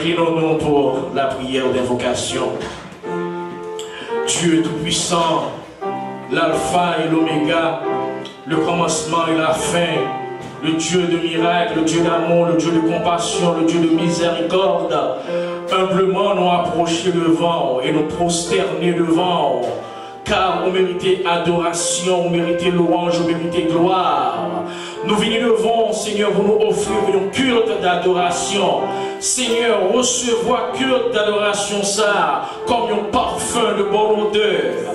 Inclinons-nous pour la prière d'invocation. Dieu Tout-Puissant, l'alpha et l'oméga, le commencement et la fin, le Dieu de miracles, le Dieu d'amour, le Dieu de compassion, le Dieu de miséricorde, humblement nous approcher devant et nous prosterner devant, car on méritait adoration, on méritait louange, on méritait gloire. Nous venons devant, Seigneur, pour nous offrir un culte d'adoration. Seigneur, recevoir culte d'adoration ça, comme un parfum de bonne odeur.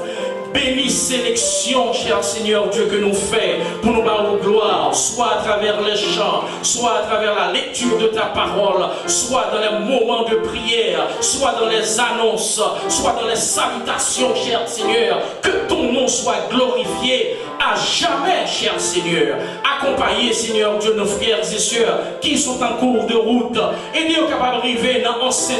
Bénis sélection, cher Seigneur Dieu, que nous faisons pour nous barrer gloire, soit à travers les chants, soit à travers la lecture de ta parole, soit dans les moments de prière, soit dans les annonces, soit dans les salutations, cher Seigneur. Que ton nom soit glorifié à jamais, cher Seigneur. Accompagnez, Seigneur Dieu, nos frères et sœurs qui sont en cours de route. Aidez-nous capables d'arriver dans l'enceinte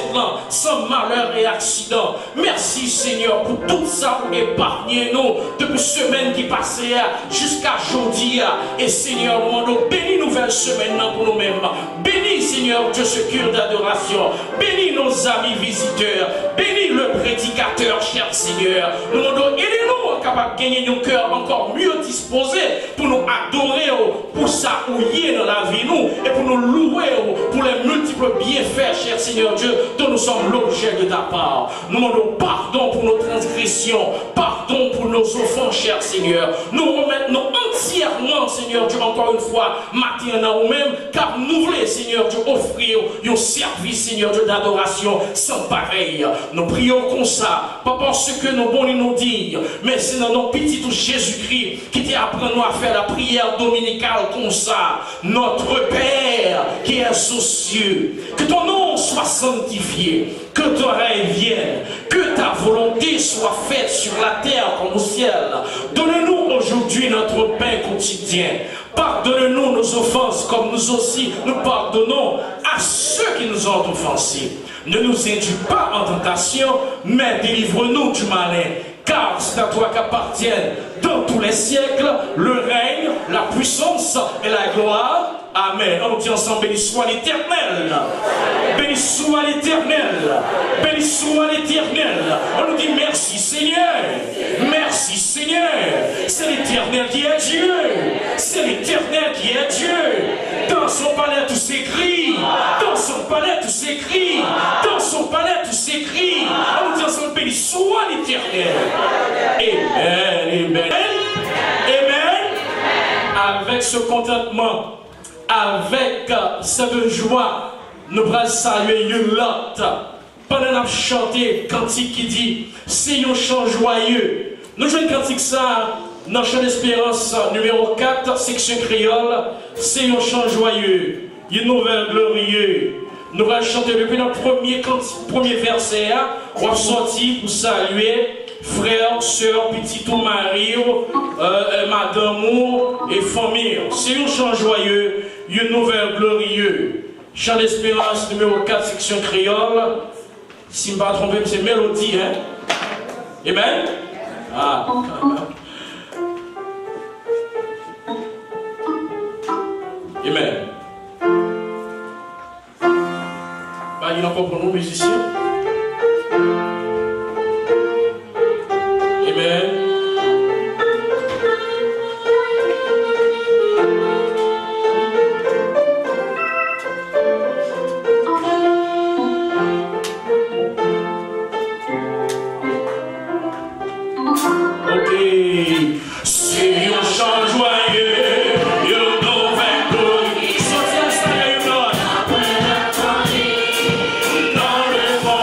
sans malheur et accident. Merci, Seigneur, pour tout ça épargnez-nous depuis semaine qui passait jusqu'à aujourd'hui. Et Seigneur, nous bénis nouvelle semaine pour nous-mêmes. Bénis, Seigneur Dieu, ce culte d'adoration. Bénis nos amis visiteurs. Bénis le prédicateur, cher Seigneur. Nous demandons, aidez-nous capables de gagner nos cœurs encore mieux disposés pour nous adorer pour ça où il est dans la vie nous et pour nous louer pour les multiples bienfaits, cher Seigneur Dieu, dont nous sommes l'objet de ta part. Nous demandons pardon pour nos transgressions, pardon pour nos offenses, cher Seigneur. Nous remettons entièrement, Seigneur Dieu, encore une fois, matin à nous-mêmes, car nous voulons, Seigneur Dieu, offrir un service, Seigneur Dieu, d'adoration sans pareil. Nous prions comme ça, pas parce que nous voulons nous dire, mais c'est dans nos petits Jésus-Christ qui t'apprend à faire la prière dominicale comme ça. Notre Père qui est aux cieux, que ton nom soit sanctifié, que ton règne vienne, que ta volonté soit faite sur la terre comme au ciel. Donne-nous aujourd'hui aujourd'hui notre pain quotidien. Pardonne-nous nos offenses comme nous aussi nous pardonnons à ceux qui nous ont offensés. Ne nous induis pas en tentation, mais délivre-nous du malin. Car c'est à toi qu'appartiennent dans tous les siècles le règne, la puissance et la gloire. Amen. On dit ensemble, béni soit l'Éternel. Béni soit l'Éternel. Béni soit l'Éternel. On nous dit merci Seigneur. Merci Seigneur. C'est l'Éternel qui est Dieu. C'est l'Éternel qui est Dieu. Dans son palais tout s'écrit. Dans son palais tout s'écrit. Dans son palais tout s'écrit. On nous dit ensemble, béni soit l'Éternel. Amen. Amen. Amen. Avec ce contentement, avec cette joie, nous allons saluer une lot. Pendant qu'on chanté cantique qui dit c'est un chant joyeux. Nous jouons cantique ça dans Chant d'Espérance numéro 4, section créole. C'est un chant joyeux, une nouvelle glorieuse. Nous allons chanter depuis notre premier verset. On va sortir pour saluer frères, sœurs, petits tout mari, madame et famille. C'est un chant joyeux, une nouvelle glorieuse. Chant d'Espérance numéro 4, section créole. Si je ne me trompe pas, c'est mélodie, hein? Amen? Ah. Amen. Il y a encore pour nous, musiciens. Amen. Dans le monde.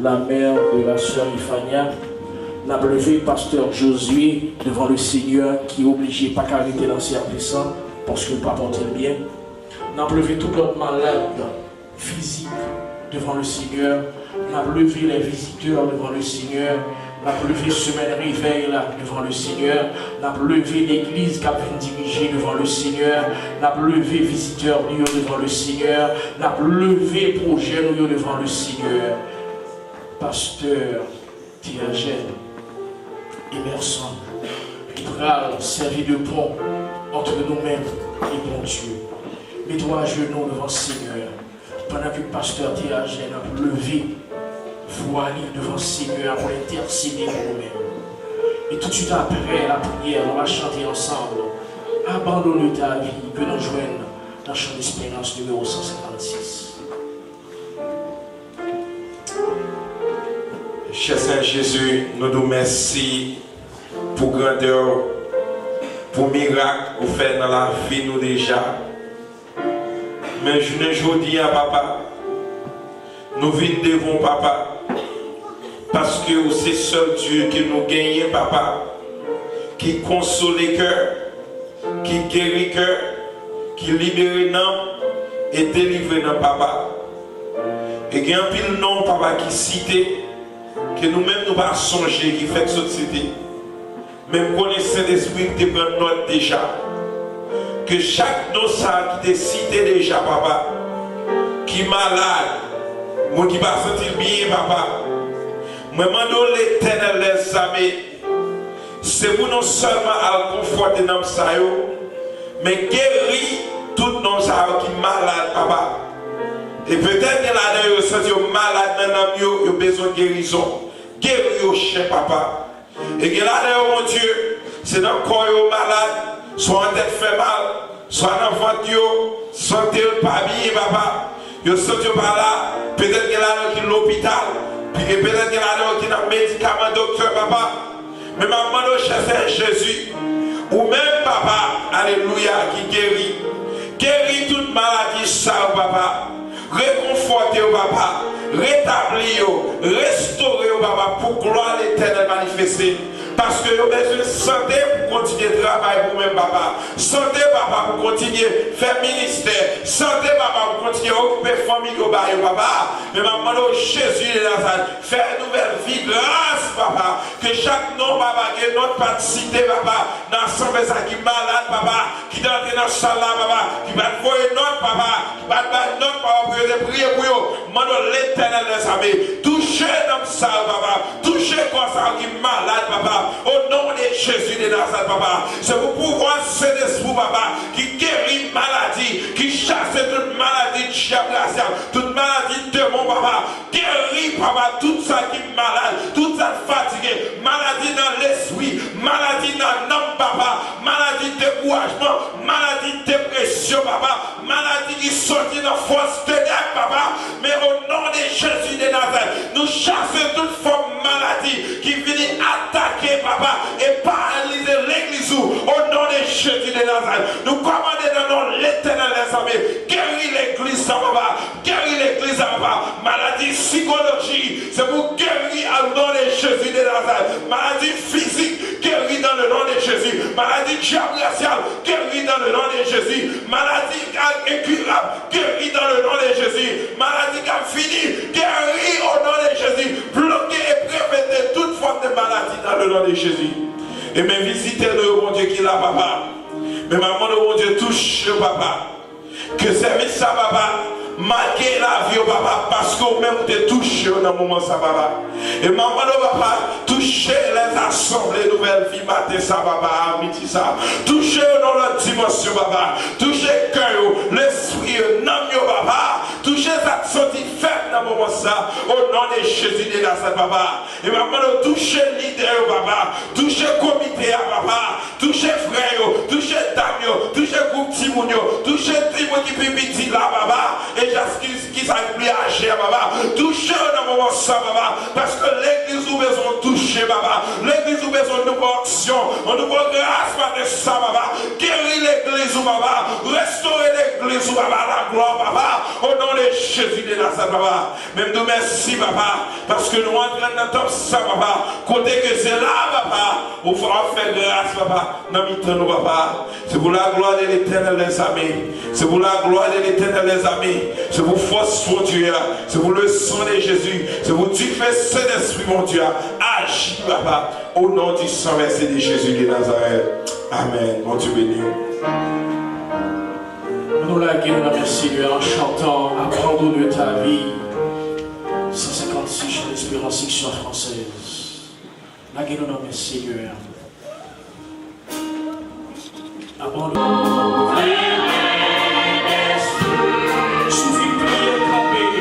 La mère de la sœur Ifania, n'a levé pasteur Josué devant le Seigneur qui est obligé pas qu'arrêter dans le service parce qu'il ne pas porter le bien. N'a levé tout l'autre malade physique devant le Seigneur. N'a levé les visiteurs devant le Seigneur. N'a levé semaine réveil là devant le Seigneur. N'a levé l'église qui a pu diriger devant le Seigneur. N'a levé visiteurs devant le Seigneur. N'a levé projet devant le Seigneur. Pasteur Théagène, Emerson, qui pourra servir de pont entre nous-mêmes et bon Dieu. Mets-toi à genoux devant le Seigneur pendant que le pasteur Théagène a levé voile devant le Seigneur pour intercéder pour nous-mêmes. Et tout de suite après la prière, on va chanter ensemble. Abandonne ta vie, que nous joignent dans le chant d'espérance numéro 156. Cher Saint Jésus, nous nous remercions pour grandeur, pour miracle vous faites dans la vie nous déjà. Mais je ne dis à papa, nous vivons devant papa, parce que c'est seul Dieu qui nous gagne papa, qui console les cœurs, qui guérit les cœurs, qui libère l'âme et délivre l'âme papa. Et il y a un pile nom papa qui cite que nous-mêmes nous pas songer qui fait société. Même connaissez l'esprit qui prend note déjà. Que chaque nom ça qui te cité déjà papa, qui est malade, moi qui va sentir bien papa. Moi demande l'Éternel les amis. C'est pour non seulement à conforter dans ça mais guérir tout non ça qui est malade papa. Et peut-être que là-dedans, vous sentez malade dans l'âme, vous avez besoin de guérison. Guérir cher papa. Et que là-dedans, mon Dieu, c'est dans le corps malade, soit en tête fait mal, soit dans le ventre, santé pas bien papa. Vous sentez par là, peut-être que là-dedans, qui est l'hôpital, puis peut-être que là-dedans, qui est dans le médicament, docteur papa. Mais maman, cher Jésus, ou même papa, alléluia, qui guérit. Guérit toute maladie, ça papa. Réconforter au papa, rétablir, restaurer au papa pour gloire l'éternel manifester. Parce que vous avez besoin de santé pour continuer de travailler pour vous-même, papa. Santé, papa, pour continuer de faire ministère. Santé, papa, pour continuer à occuper la famille au bail, papa. Mais maman, Jésus de Nazareth, faire une nouvelle vie, grâce, papa. Que chaque nom, papa, que notre participé, papa, dans l'ensemble qui est malade, papa, qui est entré dans la salle, papa, qui va voir notre papa, qui va battre notre papa pour prier pour eux. Maman, l'éternel des armées, touchez notre salle, papa. Touchez comme ça qui est malade, papa. Au nom de Jésus de Nazareth, papa, c'est pour pouvoir cet esprit, papa, qui guérit maladie, qui chasse toute maladie de diable, toute maladie de démon, papa, guérit, papa, tout ça qui est malade, tout ça fatigué, maladie dans l'esprit, maladie dans l'âme, papa, maladie de découragement, maladie de dépression, papa, maladie qui sortit dans force ténèbres, papa, mais au nom de Jésus de Nazareth, nous chassons toute forme de maladie qui vient attaquer, papa, et paralyser l'église au nom de Jésus de Nazareth. Nous commandons dans le nom de l'éternel des armées, guérir l'église, papa, guérir l'église, papa, maladie psychologique, c'est pour guérir au nom de Jésus de Nazareth, maladie physique, guérir dans le nom de Jésus, maladie diabolique, guérir dans le nom de Jésus, maladie incurable, guérir dans le nom de Jésus, maladie qui a fini, guérir au nom de Jésus, bloquer et prévenir toute forme de maladie dans le nom de Jésus. Et mes visiteurs, mon Dieu, qui est là, papa. Mais maman, mon Dieu, touche, papa. Que service ça, papa, marquer la vie, papa, parce qu'on même te touche dans le moment, ça, papa. Et maman, papa, toucher les assemblées nouvelles vie, matin, ça, papa, à midi, ça. Toucher dans la dimension, papa. Toucher le cœur, l'esprit, non, papa. Toucher cette sortie faite dans le moment, ça. Au nom de Jésus de Nazareth, papa. Et maman, toucher leader, papa. Toucher comité, papa. Toucher frère, toucher dame, toucher groupe Timounio. Toucher Timoun qui peut petit là, papa. Et qui s'appuie à agir, papa. Toucher dans moment ça, papa. Parce que l'église où besoin de toucher, papa. L'église où besoin de nouvelle action. On nous voit grâce par ça, papa. Guérir l'église, papa. Restaurer l'église, papa. La gloire, papa. Au nom de Jésus de Nazareth, papa. Même nous merci, papa. Parce que nous entrons dans top ça, papa. Côté que c'est là, papa. Où il faudra faire grâce, papa. Dans nous, papa. C'est pour la gloire de l'éternel, les amis. C'est pour la gloire de l'éternel, les amis. C'est pour force pour Dieu. C'est pour le sang de Jésus. C'est pour Dieu fait Saint-Esprit, mon Dieu. Agis, papa. Au nom du sang versé de Jésus de Nazareth. Amen. Mon Dieu béni. Nous la guérons, merci Dieu, en chantant Apprends-nous de ta vie. 156, j'ai l'espérance section française. La guérons, merci Dieu. Apprends-nous. Suffit de prier, camper.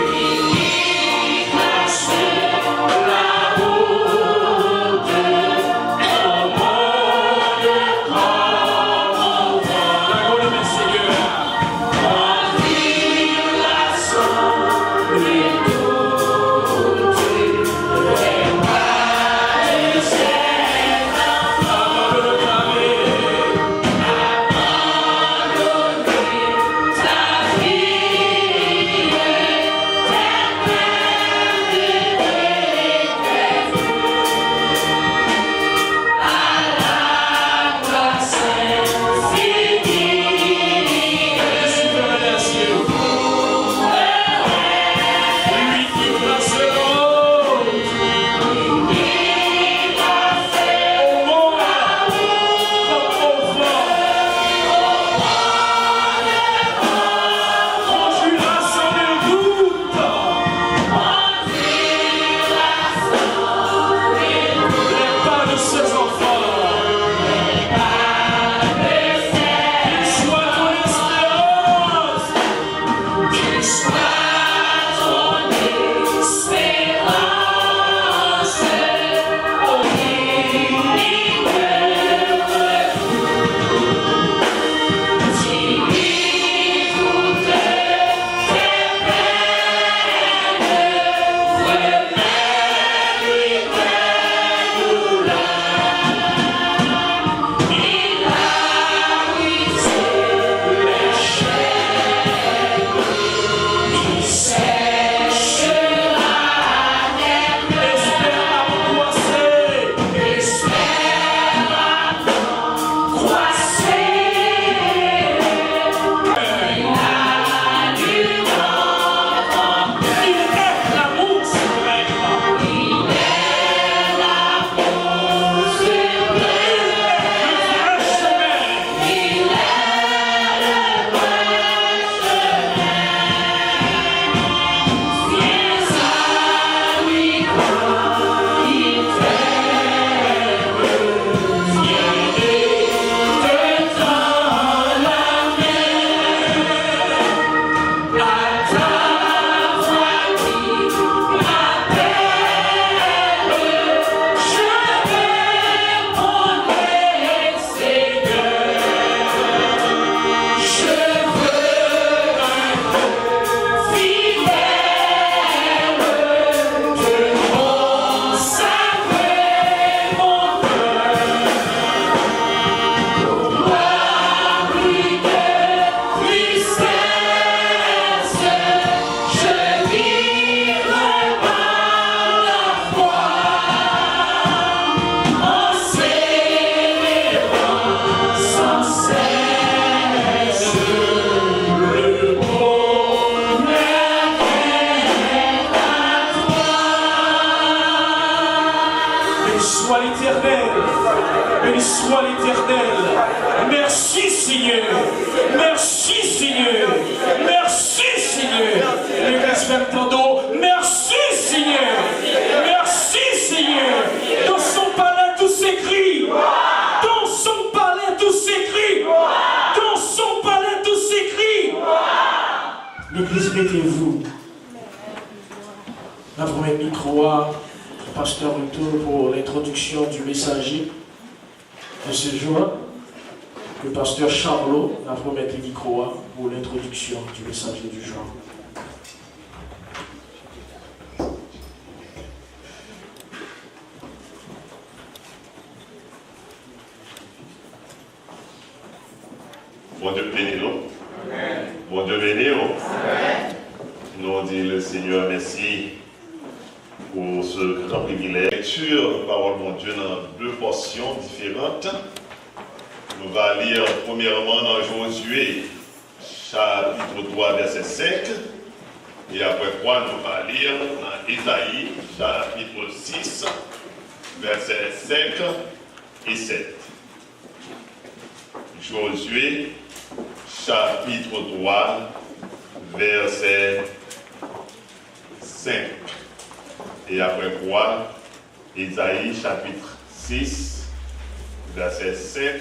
Béni soit l'Éternel. Merci Seigneur. Merci Seigneur. Merci Seigneur. L'église même tantôt. Merci Seigneur. Merci Seigneur. Dans son palais tout s'écrit. Dans son palais tout s'écrit. Dans son palais tout s'écrit. L'église, mettez-vous. La première micro à Pasteur Retour pour l'introduction du messager de ce jour. Le pasteur Charlot, la première micro à pour l'introduction du messager du jour. Bon Dieu bénis-nous. Bon Dieu bénis-nous. Nous dit le Seigneur merci pour ce grand privilège. Lecture, parole de mon Dieu, dans deux portions différentes. Nous allons lire premièrement dans Josué, chapitre 3, verset 5. Et après quoi, nous allons lire dans Ésaïe, chapitre 6, versets 5 et 7. Josué, chapitre 3, verset 5. Et après quoi, Ésaïe, chapitre 6, verset 5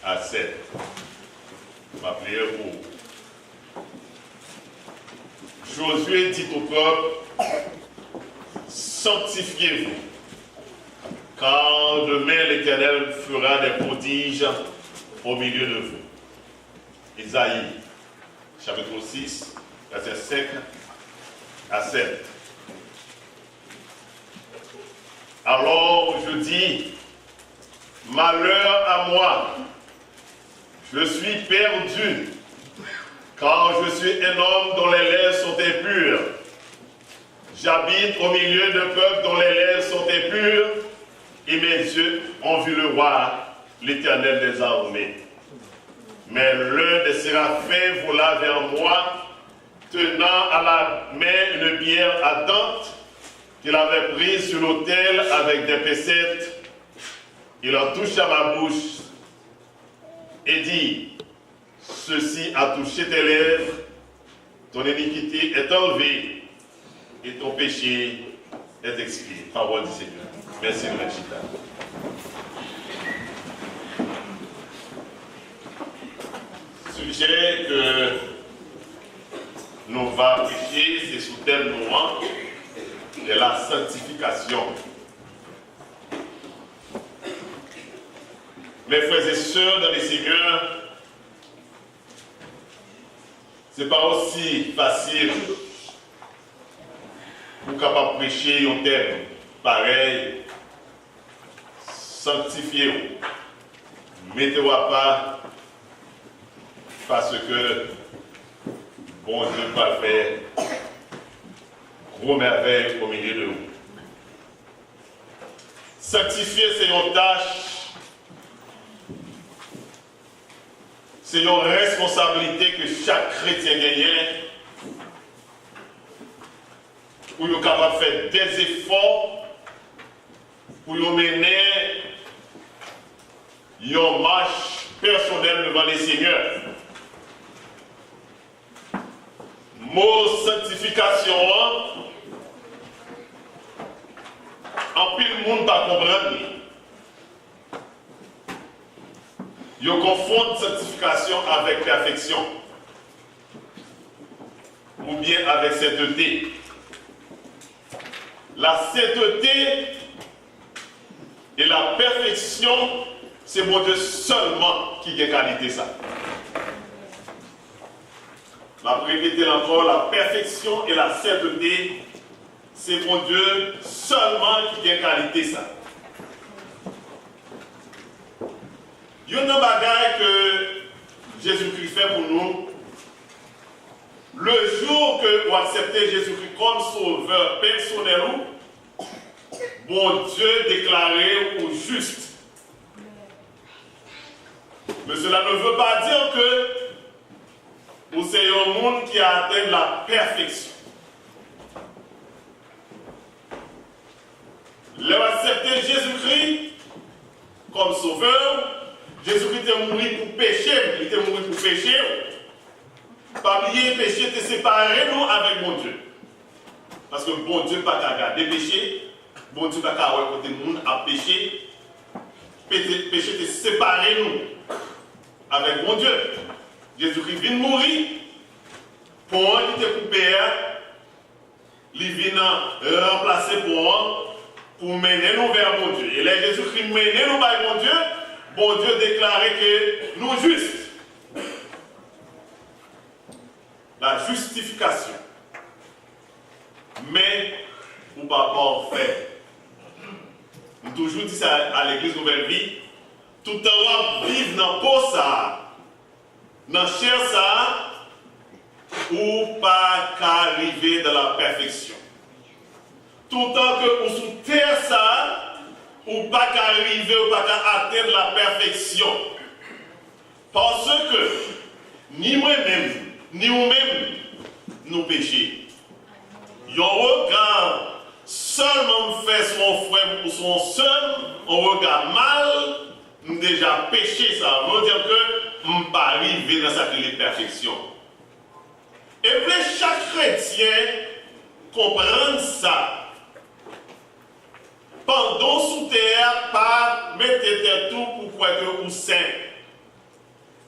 à 7. Ma prière pour. Josué dit au peuple, sanctifiez-vous, car demain l'Éternel fera des prodiges au milieu de vous. Ésaïe, chapitre 6, verset 5 à 7. Alors je dis, malheur à moi, je suis perdu, car je suis un homme dont les lèvres sont impures. J'habite au milieu de peuples dont les lèvres sont impures, et mes yeux ont vu le roi, l'Éternel des armées. Mais l'un des séraphins vola vers moi, tenant à la main une bière ardente qu'il avait prise sur l'autel avec des pessettes. Il en toucha ma bouche et dit, ceci a touché tes lèvres, ton iniquité est enlevée et ton péché est expié. Parole du Seigneur. Merci de mettre chita. Sujet que nous va prêcher, c'est sous thème noir de la sanctification. Mes frères et sœurs dans les Seigneurs, ce n'est pas aussi facile pour capable prêcher un thème pareil, sanctifiez-vous, mettez-vous à part parce que bon Dieu va faire gros merveilles au milieu de vous. Sanctifier, c'est une tâche, c'est une responsabilité que chaque chrétien gagne pour être capable de faire des efforts pour mener une marche personnelle devant les seigneurs. Mot sanctification, en pile le monde ne pas comprendre. Ils confondent sanctification avec perfection ou bien avec sainteté. La sainteté et la perfection, c'est mon Dieu seulement qui a qualité ça. La répéter encore, la perfection et la sainteté, c'est mon Dieu seulement qui a qualité ça. Il y a une bagaille que Jésus-Christ fait pour nous. Le jour que vous acceptez Jésus-Christ comme sauveur personnel, bon Dieu déclaré ou juste. Mais cela ne veut pas dire que vous êtes un monde qui a atteint la perfection. Vous acceptez Jésus-Christ comme sauveur. Jésus-Christ est mort pour pécher, il était mort pour pécher. Parmi les péchés, il séparé nous avec mon Dieu. Parce que bon Dieu n'a pas garder péché, bon Dieu n'a pas côté le monde à pécher. Péché est séparé nous avec mon Dieu. Jésus-Christ vient mourir pour un qui était coupé, il il vient remplacer pour mener nous vers mon Dieu. Et là, Jésus-Christ mener nous vers mon Dieu déclarait que nous justes. La justification. Mais, ou pas parfait. Nous toujours dit ça à l'église Nouvelle Vie. Tout le temps, vivre dans le peau ça, dans le chair ça, ou pas qu'arriver dans la perfection. Tout le temps que vous sous terre ça, ou pas qu'arriver, ou pas qu'atteindre la perfection. Parce que, ni moi-même, ni vous-même, nous péchons. Yon regard seulement fait son frère ou son soeur, on regarde mal, nous déjà péché, ça veut dire que nous ne pas arriver dans sa perfection. Et puis chaque chrétien comprend ça. Pendant sous terre, pas mettre tout pour croire que vous saint.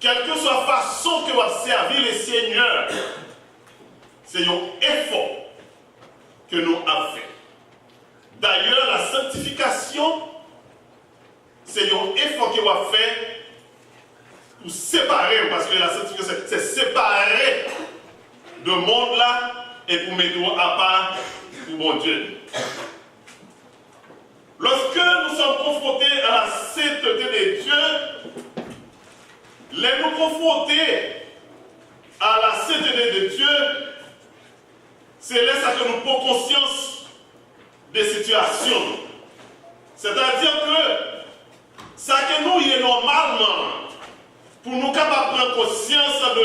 Quelle que soit la façon que vous servir les seigneurs, c'est un effort que nous avons fait. D'ailleurs, la sanctification, c'est un effort que nous avons fait pour séparer, parce que la sanctification, c'est séparer de monde là et pour mettre à part pour mon Dieu. Lorsque nous sommes confrontés à la sainteté de Dieu, les nous confronter à la sainteté de Dieu, c'est là que nous prenons conscience des situations. C'est-à-dire que ça que nous y est normalement, pour nous capables de prendre conscience de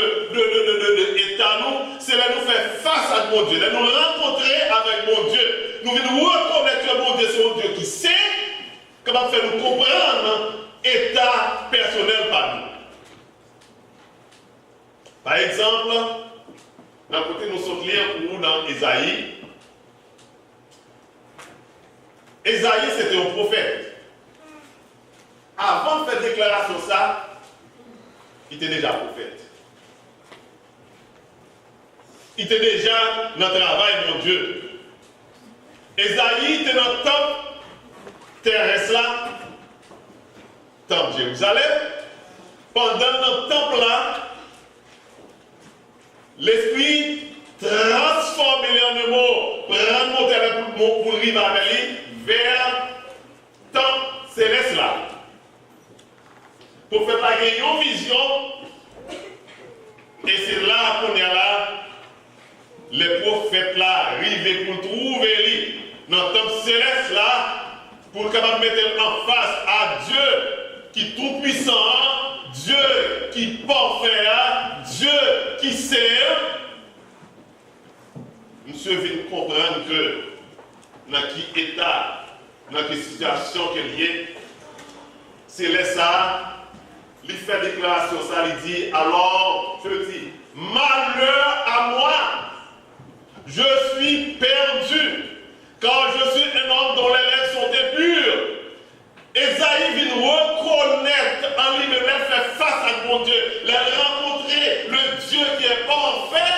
l'état, c'est là nous faire face à mon Dieu, là nous rencontrer avec mon Dieu. Nous venons reconnaître que mon Dieu, c'est un Dieu qui sait, capable de faire nous comprendre l'état personnel par nous. Par exemple, d'un côté, nous sommes lire pour nous dans Ésaïe. Ésaïe, c'était un prophète. Avant de faire déclaration ça, il était déjà prophète. Il était déjà dans le travail, mon Dieu. Ésaïe était dans le temple terrestre là, temple Jérusalem. Pendant le temple là, l'Esprit transforme les mots, prend mon pour arriver avec lui vers le temple céleste là. Pour faire une vision, et c'est là qu'on est là, les prophètes là arrivent pour trouver lui dans le temple céleste là, pour capable mettre en face à Dieu qui est tout puissant, Dieu qui parfait, Dieu qui sert. Monsieur vient comprendre que dans quel état, dans quelle situation qu'il est, c'est là ça, il fait déclaration, ça, il dit, alors, je dis, malheur à moi, je suis perdu, car je suis un homme dont les lèvres sont impures. Esaïe vient reconnaître en lui-même, faire face à mon Dieu, rencontrer le Dieu qui est parfait,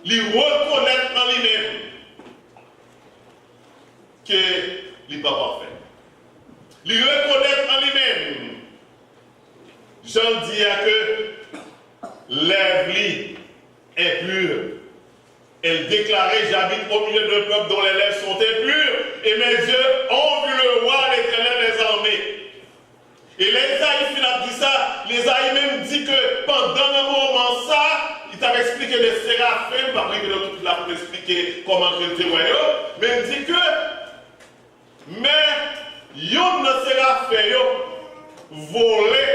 lui reconnaître en lui-même qu'il n'est pas parfait. Lui reconnaître en lui-même. Jean dit que lèvres impure. Elle déclarait, j'habite au milieu d'un peuple dont les lèvres sont impures, et mes yeux ont vu le roi, l'Éternel des armées. Et l'Ésaïe finit dit ça, l'Ésaïe même dit que pendant le moment ça, il t'avait expliqué les séraphins, pas que dans toute la pour expliquer comment je le témoigne, mais il dit que, mais, yon de séraphins, volé,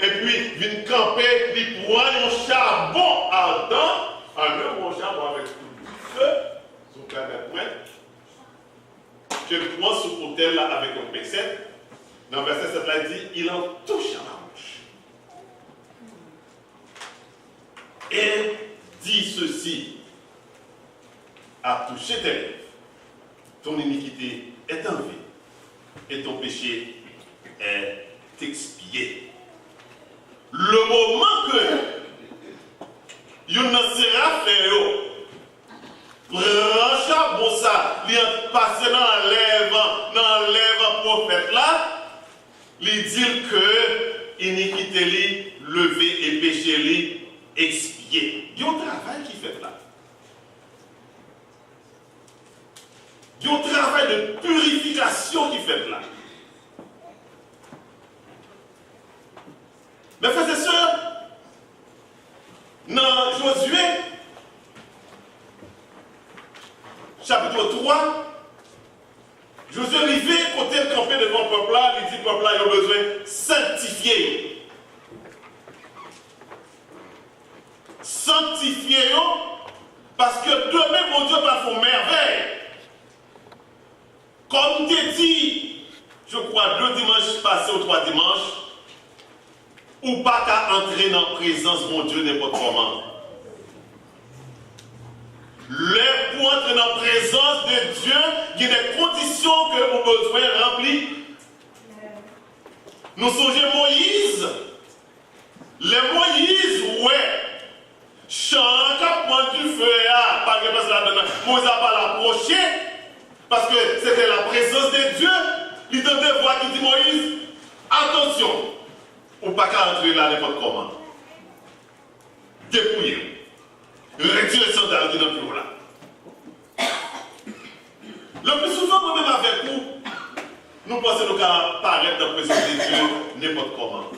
et puis, vient camper, il prend un charbon ardent, un mon charbon avec tout le feu, son canette point, qu'il prend sur l'autel là avec un pincette. Dans le verset 7 là, il dit, il en touche à la bouche. Et dit ceci, à toucher tes lèvres, ton iniquité est enlevée, et ton péché est expié. Le moment que il ne sera fait, il est passé dans l'ève prophète là, il dit que iniquité li, levé et péché li, expié. Il y a un travail qui fait là. Il y a un travail de purification qui fait là. Mes frères et sœurs, dans Josué, chapitre 3, Josué arrivé, côté campé devant le peuple là, il dit que le peuple là, il a besoin de sanctifier. Sanctifier, parce que demain, mon Dieu va faire merveille. Comme tu dit, je crois, 2 dimanches passés ou 3 dimanches, ou pas qu'à entrer dans la présence de mon Dieu n'importe comment. Pour entrer dans la présence de Dieu, il y a des conditions que nous avons besoin de remplir. Nous songeons Moïse. Les Moïse, ouais. Chant qui point du feu, par exemple, Moïse n'a pas l'approché, parce que c'était la présence de Dieu. Il donne des voix qui dit Moïse, attention. Ou pas qu'à entrer là n'importe comment. Dépouiller. Retirer le sandal qui n'est plus là. Le plus souvent, moi-même avec vous, nous pensons qu'à paraître dans la présence de Dieu n'importe comment.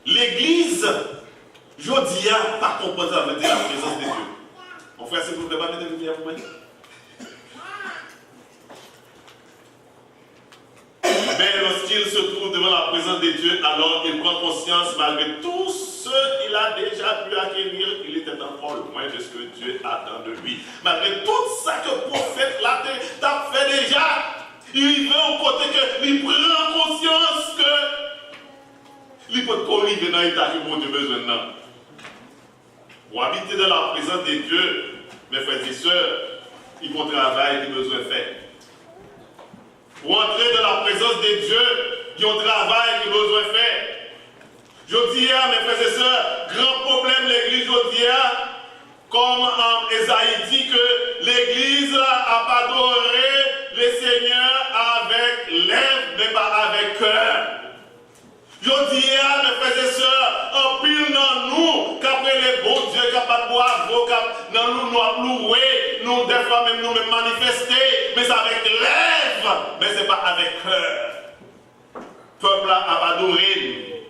L'église, je dis, pas comprendre avec la présence de Dieu. Mon frère, s'il vous plaît, pas mettre une lumière pour moi. Mais lorsqu'il se trouve devant la présence de Dieu, alors il prend conscience, malgré tout ce qu'il a déjà pu acquérir, il était encore loin de ce que Dieu attend de lui. Malgré tout ça que le prophète là t'a fait déjà, il veut au côté que il prend conscience que il peut corriger dans l'état que mon Dieu besoin de. Pour habiter dans la présence de Dieu, mes frères et sœurs, il faut travailler qu'il besoin de faire. Pour entrer dans la présence de Dieu, il y a un travail qu'il a besoin de faire. Je dis à mes frères et sœurs, grand problème l'église, je dis comme Esaïe dit que l'église n'a pas adoré le Seigneur avec lèvres, mais pas avec cœur. Je dis à mes frères et sœurs, en pile dans nous, qu'après les bons dieux, qu'après boire, dans nous, nous louer, nous, des fois même nous manifester, mais avec lèvres, mais ce n'est pas avec cœur. Le peuple a adoré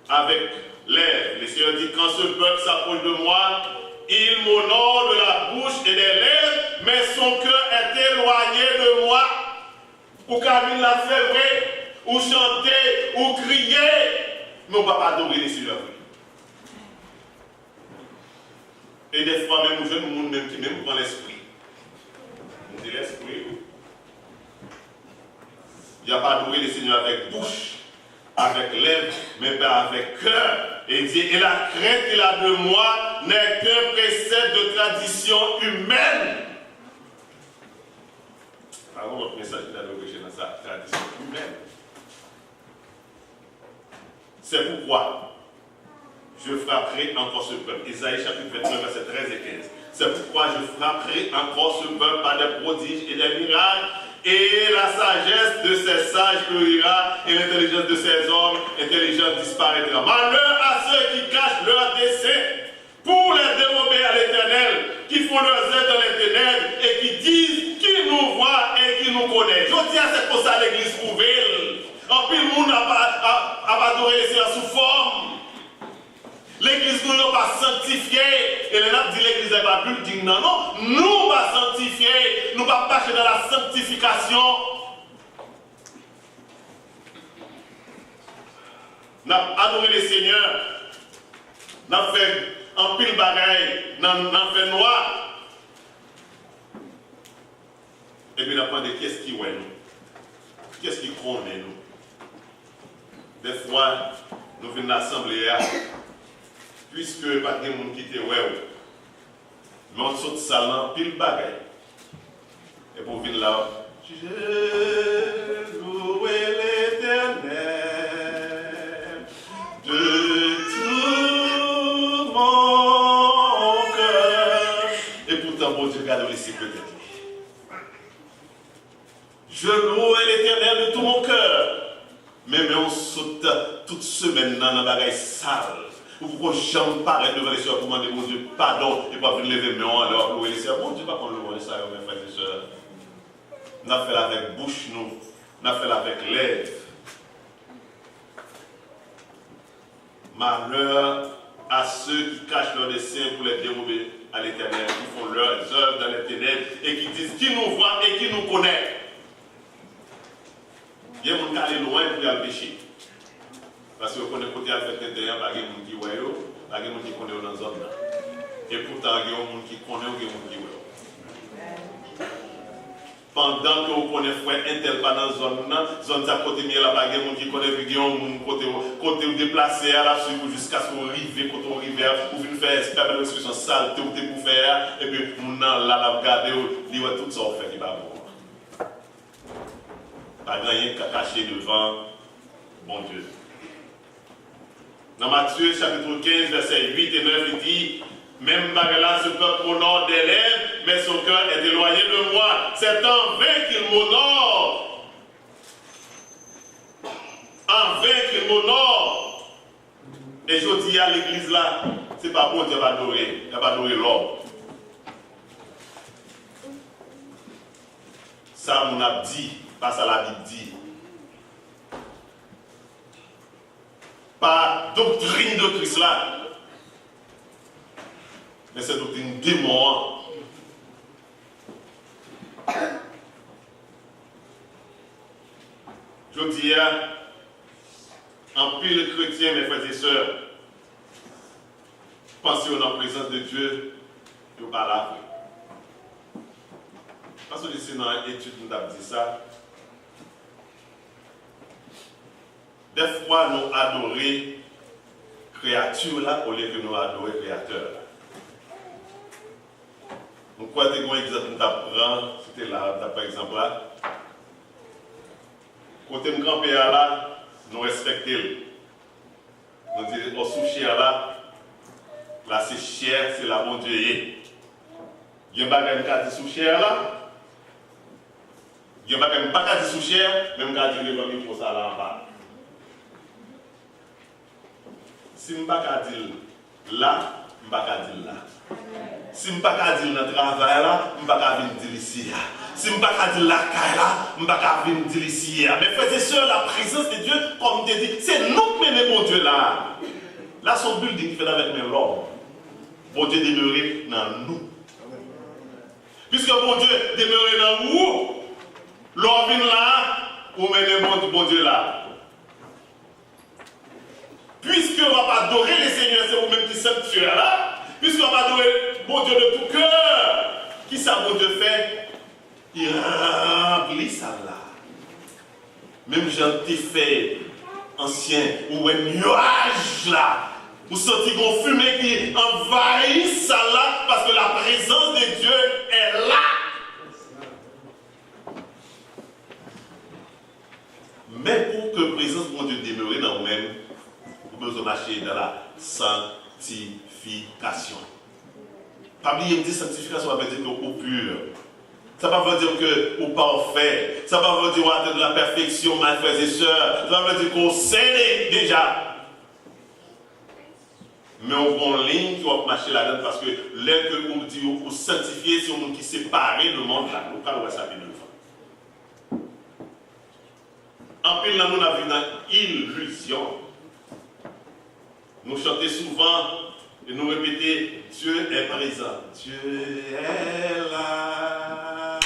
avec lèvres. Le Seigneur dit, quand ce peuple s'approche de moi, il m'honore de la bouche et des lèvres, mais son cœur est éloigné de moi. Ou car il l'a fait vrai, ou chanter, ou crier, mais on ne va pas adorer les Seigneurs. Et des fois, même aux jeunes, monde même qui même prend l'esprit. On dit l'esprit. Il n'y a pas adoré les Seigneurs avec bouche, avec lèvres, mais pas avec cœur. Et il dit, et la crainte qu'il a de moi n'est qu'un précepte de tradition humaine. Alors, notre message est d'origine dans sa tradition humaine. C'est pourquoi je frapperai encore ce peuple. Isaïe chapitre 29, verset 13 et 15. C'est pourquoi je frapperai encore ce peuple par des prodiges et des miracles, et la sagesse de ces sages périra, et l'intelligence de ces hommes intelligents disparaîtra. Malheur à ceux qui cachent leur dessein pour les dérober à l'Éternel, qui font leurs œuvres dans les ténèbres et qui disent qui nous voit et qui nous connaît. Je dis à cette pour ça l'église pouvait. En plus, le monde n'a pas adoré les Seigneurs sous forme. L'église nous n'a pas sanctifié. Et les gens disent l'église n'est pas building. Non, non. Nous pas sanctifié. Nous pas passer dans la sanctification. Nous avons adoré les Seigneurs. Nous avons fait un pile bagaille. Nous avons fait noir. Et puis nous avons demandé qu'est-ce qui est nous. Qu'est-ce qui connaît nous. Des fois, nous venons à l'assemblée, puisque pas de monde qui était ouais, mais on saute ça là, pile bagaille. Et pour venir là, je loué l'Éternel de tout mon cœur. garde les secrets. Je louerai l'Éternel de tout mon cœur. Mais on saute toute semaine dans la bagaille sale. Vous ne pouvez jamais paraître devant les soeurs pour demander mon Dieu pardon et pas venir lever mes mains alors louer les soeurs. Mon Dieu, pas qu'on loue les soeurs, mes frères et sœurs. On a fait avec bouche, nous. On a fait avec lèvres. Malheur à ceux qui cachent leurs desseins pour les dérober à l'Éternel, qui font leurs œuvres dans les ténèbres et qui disent qui nous voit et qui nous connaît. Il y a des gens qui aller loin pour aller pécher. Parce que vous connaissez côté à faire intérieur, il y a des gens qui voient, il y a des gens qui connaissent dans la zone. Et pourtant, il y a des gens qui connaissent ou des gens qui voient. Pendant que vous connaissez frère intel pas dans la zone à côté de la il y a des gens qui connaissent, puis il y a des gens côté où déplacer à la suite jusqu'à ce qu'on arrive, quand on arrive, vous venez faire expert de l'expression saleté ou pour faire, et puis vous n'avez la regarder, vous voyez tout ça, vous faites, il va bon. Pas rien qu'à cacher devant bon Dieu. Dans Matthieu chapitre 15, versets 8 et 9, il dit, même Bagala se peuple m'honore des lèvres, mais son cœur est éloigné de moi. C'est en vain qu'il m'honore. En vain qu'il m'honore. Et je dis à l'église là, c'est pas bon Dieu va adorer. Il va adorer l'homme. Ça, mon a dit. Pas ça la Bible dit. Pas doctrine de Christ là. Mais c'est doctrine démon. Je dis en pile chrétien, mes frères et sœurs, pensez en présence de Dieu, et au pas. Parce que c'est dans l'étude nous avons dit ça. Des fois, nous adorons créature là au lieu que nous adorons créateur. Nous croyons que l'exemple nous apprend, c'était là, par exemple là. Côté mon grand-père là, nous respectons. Nous disons, au sous-cher là, là c'est cher, c'est là mon Dieu est. Il y a un bagage qui a dit sous-cher là. Il y a un bagage qui a dit sous-cher, même quand il y a un pour ça là en bas. Si je ne peux pas dire là, je ne peux pas dire là. Si je ne peux pas dire dans le travail là, je ne peux pas dire ici. Si je ne peux pas dire là, je ne peux pas dire ici. Mais frères et sœurs, la présence de Dieu, comme je dis, c'est nous qui menons mon Dieu là. Là, son building qui fait avec mes l'homme. Bon Dieu demeurer dans nous. Puisque bon Dieu demeurer dans nous, l'homme vient là, ou menez bon Dieu là. Puisque on ne va pas adorer les seigneurs, c'est vous-même qui sanctifiez là. Puisqu'on va adorer bon Dieu de tout cœur, qui ça bon Dieu fait? Il remplit ça là. Même Jean t'ai fait ancien, ou un nuage là. Vous sentez qu'on fume qui envahit ça là, parce que la présence de Dieu est là. Mais pour que la présence de mon Dieu demeure dans vous-même, vous besoin marcher dans la sanctification. Pas oublier que sanctification, ça veut dire que vous pur. Ça ne veut pas dire que vous parfait. Ça ne veut pas dire que vous atteindre la perfection, mes frères et sœurs. Ça veut dire qu'on sait déjà. Mais on prend en ligne, on va marcher là-dedans parce que l'air que vous dites, vous sanctifiez, c'est un monde qui est séparé du monde là. Nous ne pouvons pas ça bien devant. En pile, nous avons vu dans illusion. Nous chantons souvent et nous répétons Dieu est présent. Dieu est là.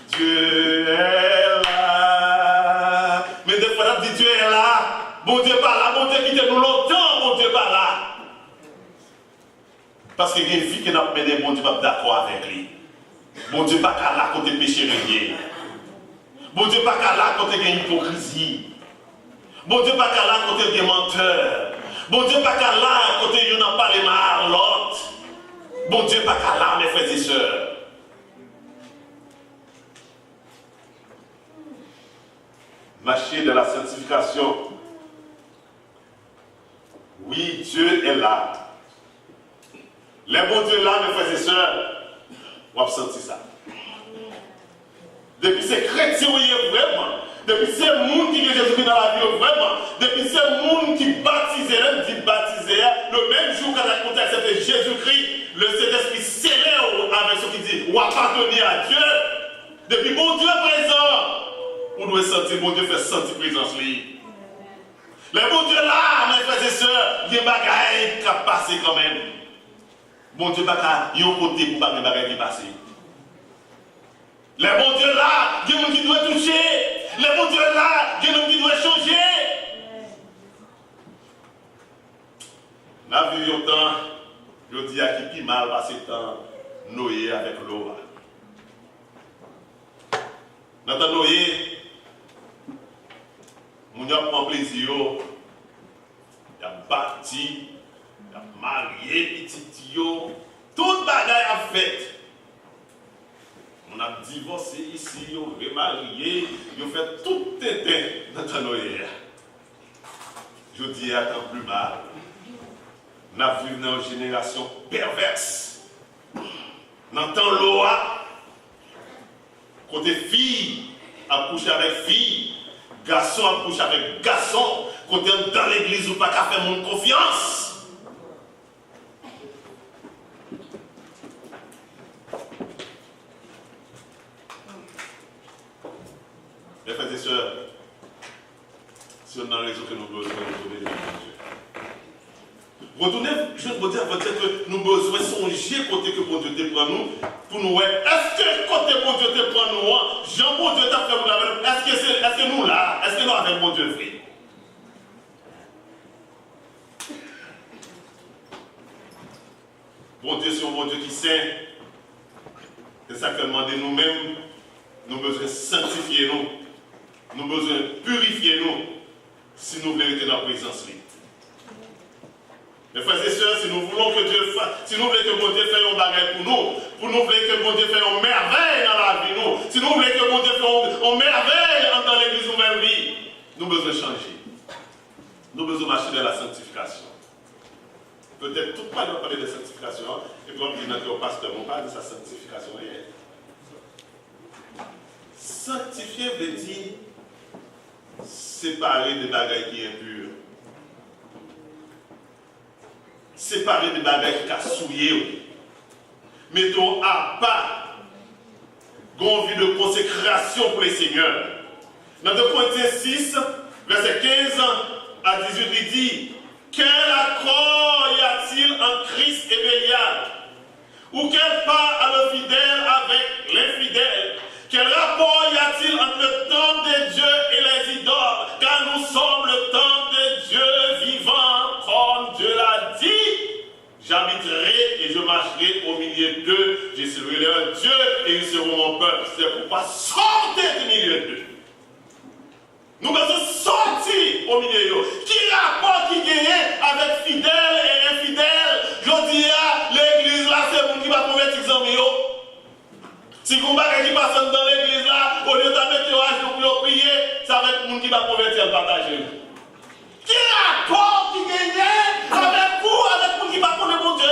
Dieu est là. Mais des fois, on dit Dieu est là. Bon Dieu pas là. Bon Dieu qui était nous longtemps. Bon Dieu pas là. Parce qu'il y a une fille qui n'a pas mené, bon Dieu pas d'accord avec lui. Bon Dieu pas là quand il péché régulier. Bon Dieu pas là quand il y a une hypocrisie. Bon Dieu pas là quand il y a des menteurs. Bon Dieu pas là quand il n'y a pas les marlottes. Bon Dieu pas là, mes frères et sœurs. Marcher de la sanctification. Oui, Dieu est là. Les bons dieux là, mes frères et sœurs, on a senti ça. Depuis ces chrétiens, vraiment. Depuis ces gens qui ont Jésus dans la vie, vraiment. Depuis ces gens qui baptisaient, le même jour quand on a accepté Jésus-Christ, le Saint-Esprit scellé avec ce qui dit, ou appartenir à Dieu. Depuis bon Dieu présent, on doit sentir, bon Dieu fait sentir présence. Les bons dieux là, mes frères et sœurs, il y a des bagailles qui passent quand même. Bon Dieu, il y a un côté pour pas des bagailles qui passent. Les bons dieux là, il y a des gens qui doivent toucher. Les bons dieux là, il y a des gens qui doivent changer. La vie au temps, je dis à qui mal passé temps, Noé avec l'eau. Dans le temps Noé, on a pris plaisir, il a bâti, il a marié petit yo, toute bagaille a fait. On a divorcé ici, on a remarié, on a fait tout tété dans le temps Noé. Je dis à temps plus mal. On a vu dans une génération perverse. Dans le temps Loa, côté fille accouche avec fille, garçon accouche avec garçon, côté dans l'église ou pas qu'à faire mon confiance. Mes frères et sœurs, si on a raison que nous devons retourner devant Dieu. Retournez, je veux dire que nous devons songer côté que bon Dieu te prend nous, pour nous voir, est-ce que côté bon Dieu te prend nous, Jean bon Dieu t'a fait vous la est-ce que nous là, est-ce que nous avec bon Dieu fait? Bon Dieu, c'est un bon Dieu qui sait. C'est ça que demandez nous-mêmes, nous besoin sanctifier nous besoin purifier nous, si nous voulons être dans la présence de Dieu. Mes frères et sœurs, si nous voulons que Dieu fasse, si nous voulons que bon Dieu fasse un bagage pour nous voulons que bon Dieu fasse une merveille dans la vie, si nous voulons que bon Dieu fasse une merveille dans l'église nouvelle vie, nous avons besoin de changer. Nous avons besoin de marcher dans la sanctification. Peut-être tout le monde va parler de sanctification, et puis on dit notre pasteur, on parle de sa sanctification réelle. Sanctifier veut dire séparer des bagages qui sont impurs. Séparer des bagages qui sont souillés. Mettons à part une vie de consécration pour les seigneurs. Dans 2 Corinthiens 6, verset 15 à 18, il dit: quel accord y a-t-il en Christ et Bélial? Ou quelle part a le fidèle avec l'infidèle? Quel rapport y a-t-il entre le temple de Dieu et les idoles? Car nous sommes le temple de Dieu vivant, comme Dieu l'a dit. J'habiterai et je marcherai au milieu d'eux. Je serai leur Dieu et ils seront mon peuple. C'est pourquoi sortez du milieu d'eux. Nous devons sortir au milieu d'eux. Qui rapport qui gagne avec fidèles et infidèles? Je dis à l'église là, c'est vous qui va convertir les amis. Si vous ne qui passe dans l'église là, au lieu de mettre pour prier, ça va être le monde qui va convertir et partager. Qui rapport qui gagne avec vous, avec le monde qui va connaître mon Dieu?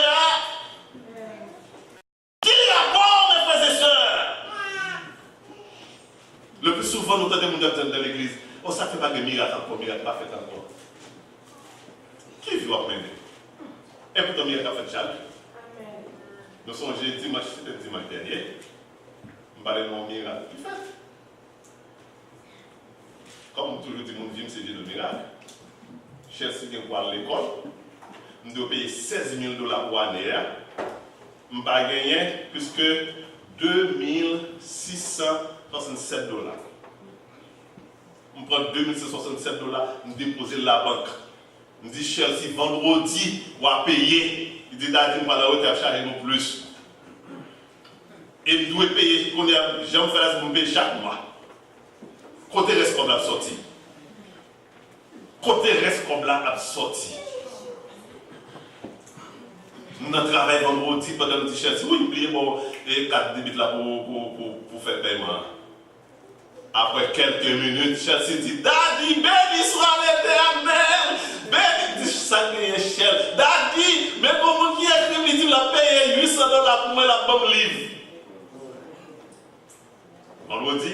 Qui rapport, mes frères et sœurs? Le plus souvent, nous entendons des gens dans l'église. Oh, ça ne fait pas de miracle encore, miracle pas fait encore. Qui vit à mener? Et pourtant, miracle a fait jamais. Nous sommes dimanche, c'était dimanche dernier. Nous parlons de mon miracle qui fait. Comme toujours dit, mon vie, c'est le miracle. Chelsea qui est à l'école. Nous devons payer $16 000 pour l'année. Nous n'avons pas gagné plus que $2,667. On prend $2,667, nous déposons la banque. Nous dit Chelsea, vendredi, on va payer. Il dit Daddy, on va la hauteur charger nous plus. Et nous devons payer, j'aime faire ça pour payer chaque mois. Côté reste comme la sortie. Côté reste comme la sortie. Nous avons travaillé vendredi pendant le t-shirt. Oui, oubliez bon, 4 débits là pour faire paiement. Après quelques minutes, Chelsea dit Daddy, béni soit l'Éternel. Béni, ça qui est cher. Daddy, mais pour moi qui est écrit, il dit la paye là pour moi, la bonne livre. Vendredi,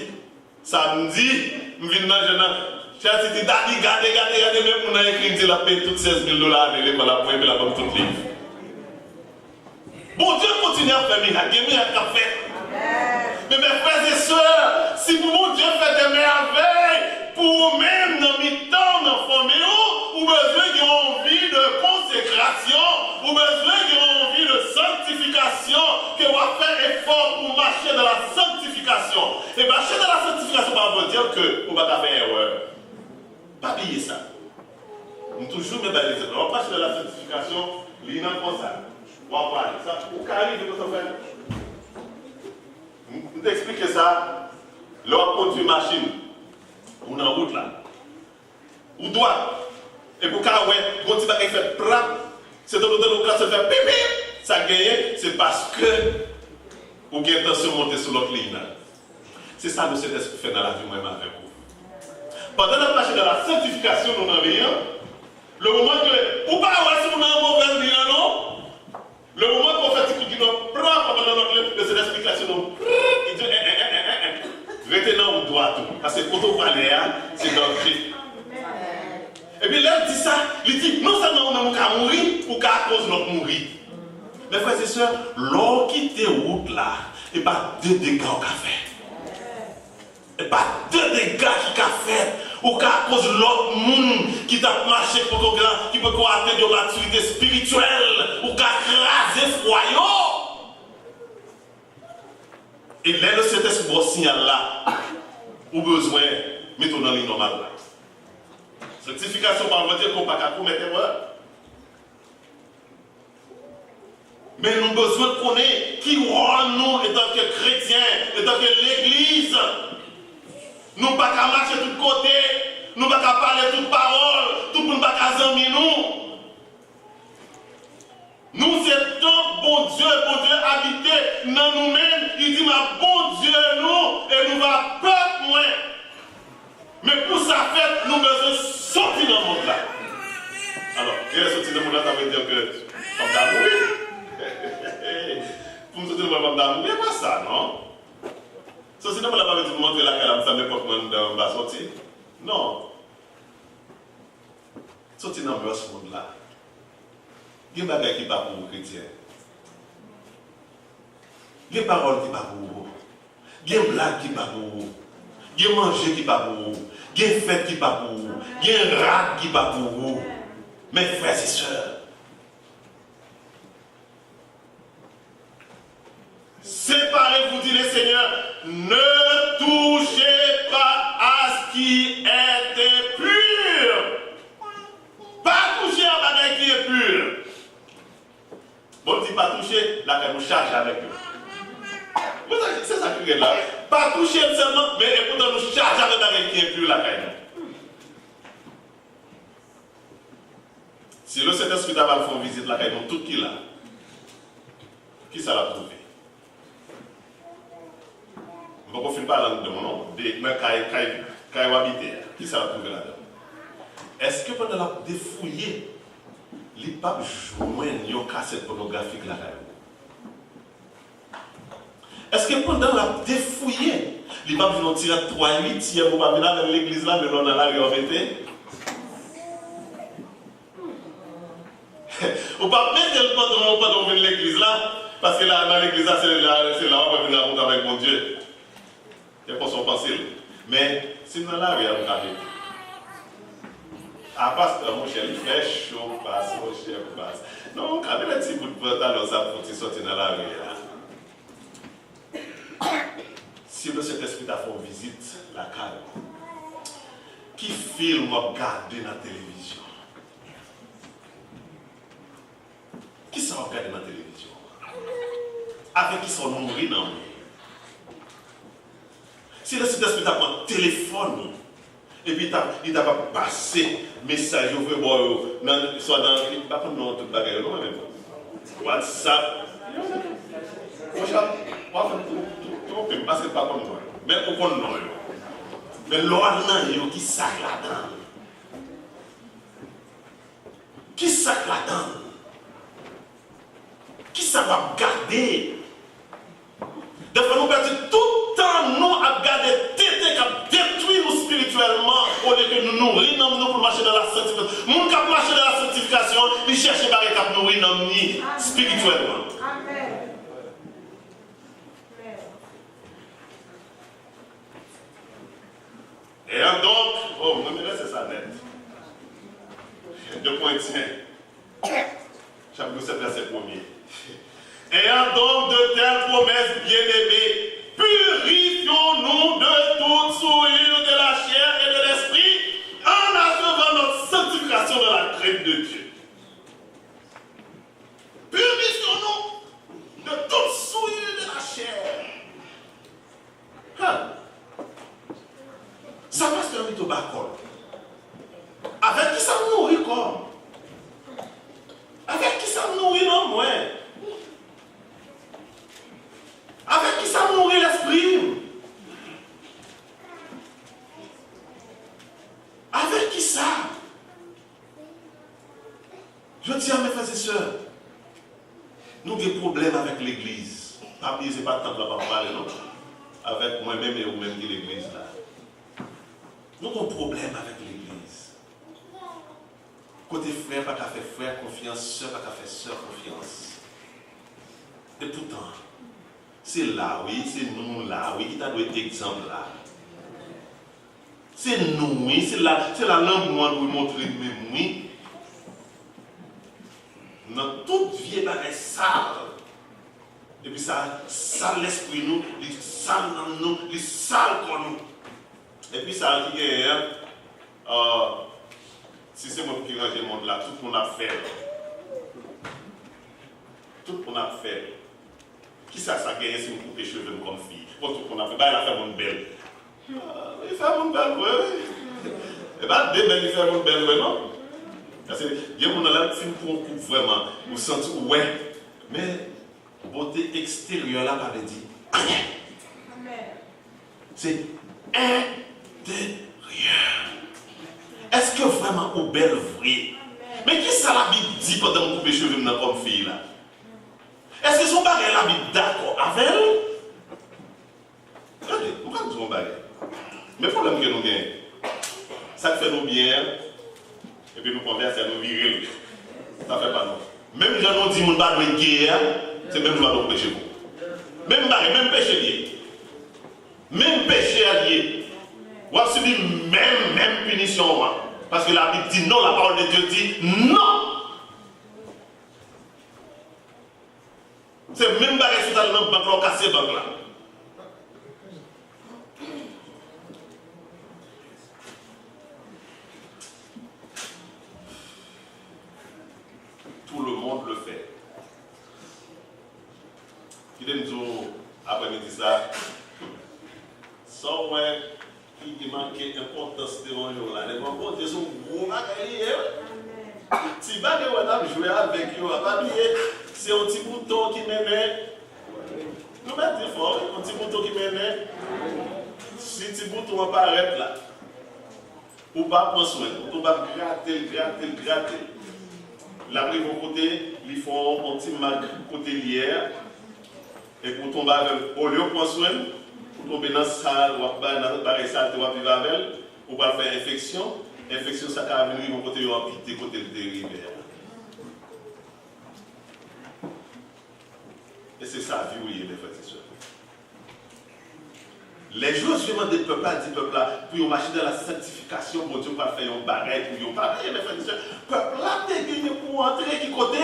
samedi, je viens dans le j'ai dit, Daddy, regardez, même pour nous écrire, la paye toutes 16 000 $ à l'école, la pointe, la bonne toute livre. Bon Dieu continue à faire miracle, il y a miracle à faire. Mais mes frères et sœurs, si mon Dieu fait des merveilles, pour vous-même, dans mes temps, dans la famille, vous avez besoin d'une envie de consécration, vous avez besoin d'une envie de sanctification, que vous avez fait effort pour marcher dans la sanctification. Et marcher dans la sanctification, ça veut dire que vous ne pouvez pas faire erreur. Pas oublier ça. Nous toujours me baliser. On marche dans la sanctification, l'île comme ça. On va parler ça. Où arrive de votre frère? Nous t'expliquer ça. L'on conduit machine. On est en route là. Ou doit. Et pour qu'à ouais, quand tu vas faire plat, c'est dans l'autre cas, ça fait pipi. Ça gagne, c'est parce que vous avez intention de monter sur l'autre ligne. C'est ça que nous sommes fait dans la vie, moi-même avec vous. Pendant la marche de la sanctification, nous n'avons rien. Le moment que, ou pas, si on a un mauvais ligne, non? Le moment qu'on fait ce qui nous prend pendant notre ligne, c'est l'explication. Il dit, retenant au doigt tout. Parce que quand on parle, c'est dans le cri. Et puis là, il dit ça, il dit, non seulement on a mourir, ou qu'à cause de notre mourir. Mes frères et sœurs, l'on quitte la route là, et pas 2 dégâts au café. Et pas 2 dégâts qui a fait, ou qu'à cause de l'autre monde qui t'a marché pour ton grand, qui peut atteindre de maturité spirituelle, ou qu'à craser foyau. Et là, le Saint-Esprit, ce signal là, ou besoin, mettons dans les normales là. Sanctification, on va dire qu'on ne peut pas commettre erreur. Mais nous avons besoin de connaître qui rôle nous, en tant que chrétiens, en tant que l'Église. Nous ne pouvons pas marcher de tous côtés, nous ne pouvons pas parler toutes paroles, tout le monde ne peut pas s'amuser nous. Nous, c'est tant bon Dieu habité dans nous-mêmes. Il dit, ma bon Dieu, nous, et nous va peur moins. Mais pour ça fait, nous devons sortir dans le monde là. Alors, qui est sorti dans le monde là, ça veut dire que comme d'amour. Pour nous sortir dans le monde d'amour, il n'y a pas ça, non? Ceci ne m'a pas dit de montrer la calame, ça n'importe comment on va sortir. Non. Sortir dans ce monde là. Il y a des bagages qui ne sont pas pour vous chrétiens. Il y a des paroles qui ne sont pas pour vous. Il y a des blagues qui ne sont pas pour vous. Il y a des manger qui ne sont pas pour vous. Il y a des fêtes qui ne sont pas pour vous. Il y a un rap qui ne sont pas pour vous. Mes frères et sœurs, séparez-vous, dit le Seigneur, ne touchez pas à ce qui est impur. Pas toucher à un bagage qui est pur. Bon, dit pas toucher, là, elle nous charge avec eux. C'est ça qui est là. Pas toucher seulement, mais écoutez, nous charge avec un bagage qui est pur, là, si le Saint-Esprit va faire une visite, là, nous tout qui là. Qui ça l'a trouvé? Je ne vais pas parler de mon nom, mais quand il habite, qui ça l'a trouvé là-dedans? Est-ce que pendant la défouillé, les papes jouent une cassette pornographique là? Est-ce que pendant la défouillé, les papes jouent tirer 3-8 si vous ne venez avec l'église là, mais on a la réorité? Ou pas mettre le pantalon pendant venir l'église là, parce que là, dans l'église là, c'est là où on va venir rencontrer avec mon Dieu. C'est pas son pensée. Mais si dans la rue, on arrive. Ah, pasteur, mon cher, il fait chaud, passe, mon cher, passe. Non, quand même, un petit bout de pantalon, ça pour sortir dans la rue. Si le Saint-Esprit a fait une visite, la calme, qui film regarder dans la télévision? Qui s'en regarde dans la télévision? Avec qui sont nourris dans le monde? Si le Saint-Esprit a pris un téléphone, et puis il t'a pas passé message, soit dans le pas comme dans toute bagarre, non, même WhatsApp. Parce que pas comme moi. Mais au fond, non. Mais l'ordre, qui sac là-dedans? Qui sac là-dedans? Qui ça va garder Des fois, nous perdons tout le temps, nous, à garder tété qui détruit nous spirituellement, au lieu que nous nourrissons nous pour marcher dans la sanctification. Nous qui marchent dans la sanctification, ils cherchent pas à nous nourrir spirituellement. Amen. Et donc, oh, non, mais là, c'est ça net. 2 points, chapitre 7, verset 1er. Ayant donc de telles promesses bien-aimées, purifions-nous de toute souillure de la chair et de l'esprit en achevant notre sanctification dans la crainte de Dieu. Purifions-nous de toute souillure de la chair. Ça passe un mythe au bas-col. Avec qui ça nourrit comme? Avec qui ça nourrit non moins? Avec qui ça nourrit l'esprit? Avec qui ça? Je dis à mes frères et sœurs, nous avons des problèmes avec l'église. Papier, ce n'est pas le temps de la parler, non? Avec moi-même et vous-même qui l'église là. Nous avons un problème avec l'église. Côté frère, pas qu'à faire frère confiance, sœur, pas qu'à faire sœur confiance. Et pourtant, c'est là, oui, c'est nous là, oui, qui t'a donné exemple là. C'est nous, oui, c'est la langue moi nous montrer même, oui. Dans toute vie, il est sale. Et puis ça sale l'esprit nous, il sale dans nous, il sale comme nous. Et puis ça qui est, si c'est moi qui range le monde là, tout le monde a fait. Tout le monde a fait. Qui ça gagne si on coupe les cheveux comme fille? Tout le monde a fait. Bah, il a fait mon belle. Il fait mon belle, oui. Et bien, dès qu'il fait mon belle, oui, non? Parce que il y a mon là qui pour coupe vraiment. Vous sentez, ouais. Mais, beauté extérieure là, pas dit. C'est intérieur. Est-ce que vraiment au belle vrai? Mais qui ça la Bible dit pendant qu'on coupe les cheveux comme fille là? Est-ce que son bagage la Bible d'accord avec elle? Regardez, on va dire son bagage. Mais le problème que nous avons, ça fait nous bien, et puis nous converser à nous virer. Ça fait pas nous. Même les gens nous disent qu'on ne va pas de guerre, c'est même joie de péché. Même bagage, même péché lié. Même péché allié. On va subir même punition. Parce que la Bible dit non, la parole de Dieu dit non. C'est même bagage sur la banque là, casser la banque là. Tout le monde le fait. Qui nous après-midi ça. Sans ouais, qui manquait d'importance de mon là. Les gens sont gros bagaille. Si bagaille on a joué avec eux, pas oublier, c'est un petit bouton qui m'aime. Nous mettons fort, un petit bouton qui m'aime. Si petit bouton apparaît là, ou pas prendre soin, on va gratter. La prise au côté, ils font un petit mag côté lière. Et pour tomber avec, au lieu de prendre soin, pour tomber dans la salle, ou dans la salle, ou vivre avec elle, ou pas faire infection. Infection, ça va venir au côté de l'empité, côté de l'hiver. Et c'est ça, vie, oui, mes frères et sœurs. Les jours suivants des peuples là, dit peuple là, pour marcher dans la sanctification, pour Dieu pas faire un barrette, pour yon pas, mes frères et sœurs, peuple là, t'es gagné pour entrer qui côté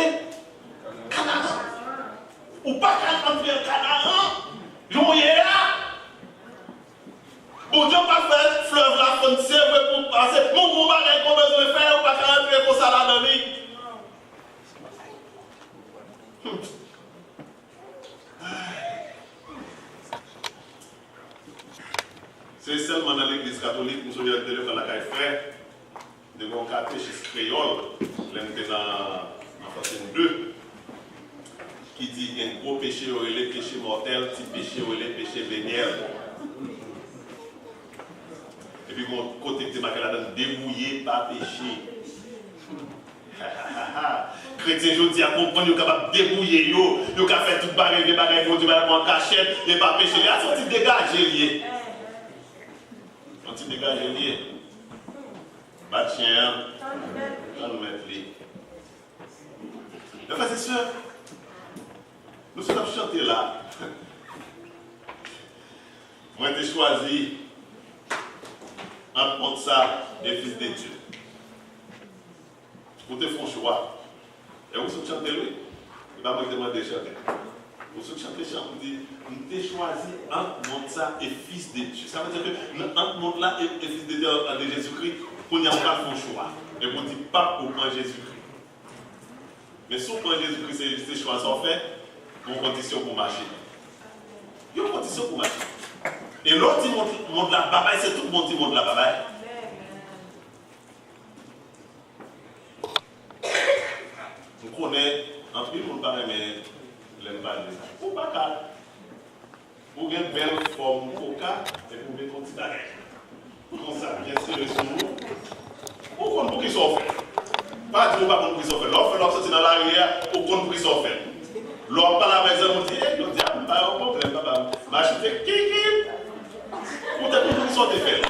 Canaan. Ou pas entrer en Canaan, yon y est là. Pour Dieu pas faire fleuve la frontière pour passer, mon gros barrette qu'on besoin de faire, ou pas entrer pour ça là dans lui. C'est seulement dans l'église catholique, nous sommes le téléphone à la caille frère, de mon catéchisme créole, l'un dans Fortune 2, qui dit qu'il y a un gros péché, les péchés mortels, petit péché, les péchés véniels. Et puis, mon côté de ma débouillé par péché. chrétiens aujourd'hui à comprendre, ils sont capables de débrouiller, ils sont capables de faire tout bagage, des bagages, ils vont en cachette, et pas pécher. Il y a un petit dégage lié. Un petit dégage lié. Bah tiens, on nous met les. Mes frères et sœurs, nous sommes chantés là. Moi, j'ai choisi entre ça et fils de Dieu. Vous te font choix. Et vous chantez lui. Et pas moi qui demande de chanter. Vous chantez, vous dites, nous t'ai choisi entre ça et fils de Dieu. Ça veut dire que entre monde là et fils de Dieu de Jésus-Christ, qu'on n'y a pas de choix. Et vous dites pas au point Jésus-Christ. Mais si on prend Jésus-Christ, c'est choix sont faits, il y a une condition pour marcher. Il y a une condition pour marcher. Et l'autre qui monte la babaye, c'est tout le monde qui monte la babaye. Vous connaissez, entre les gens pareil, mais l'aime pas de ça. Ou pas car. Vous avez une belle forme coca et vous pouvez continuer. Comme ça, bien sûr, sur nous. Vous connaissez pour qui sont faits. Pas dire pas pour qui sont faits. L'offre c'est dans l'arrière, vous connaissez pour qui sont faits. L'homme par la maison, vous dites, vous dites, pas de problème, papa. Mais je fais kiki. Vous êtes pour qui sont faits.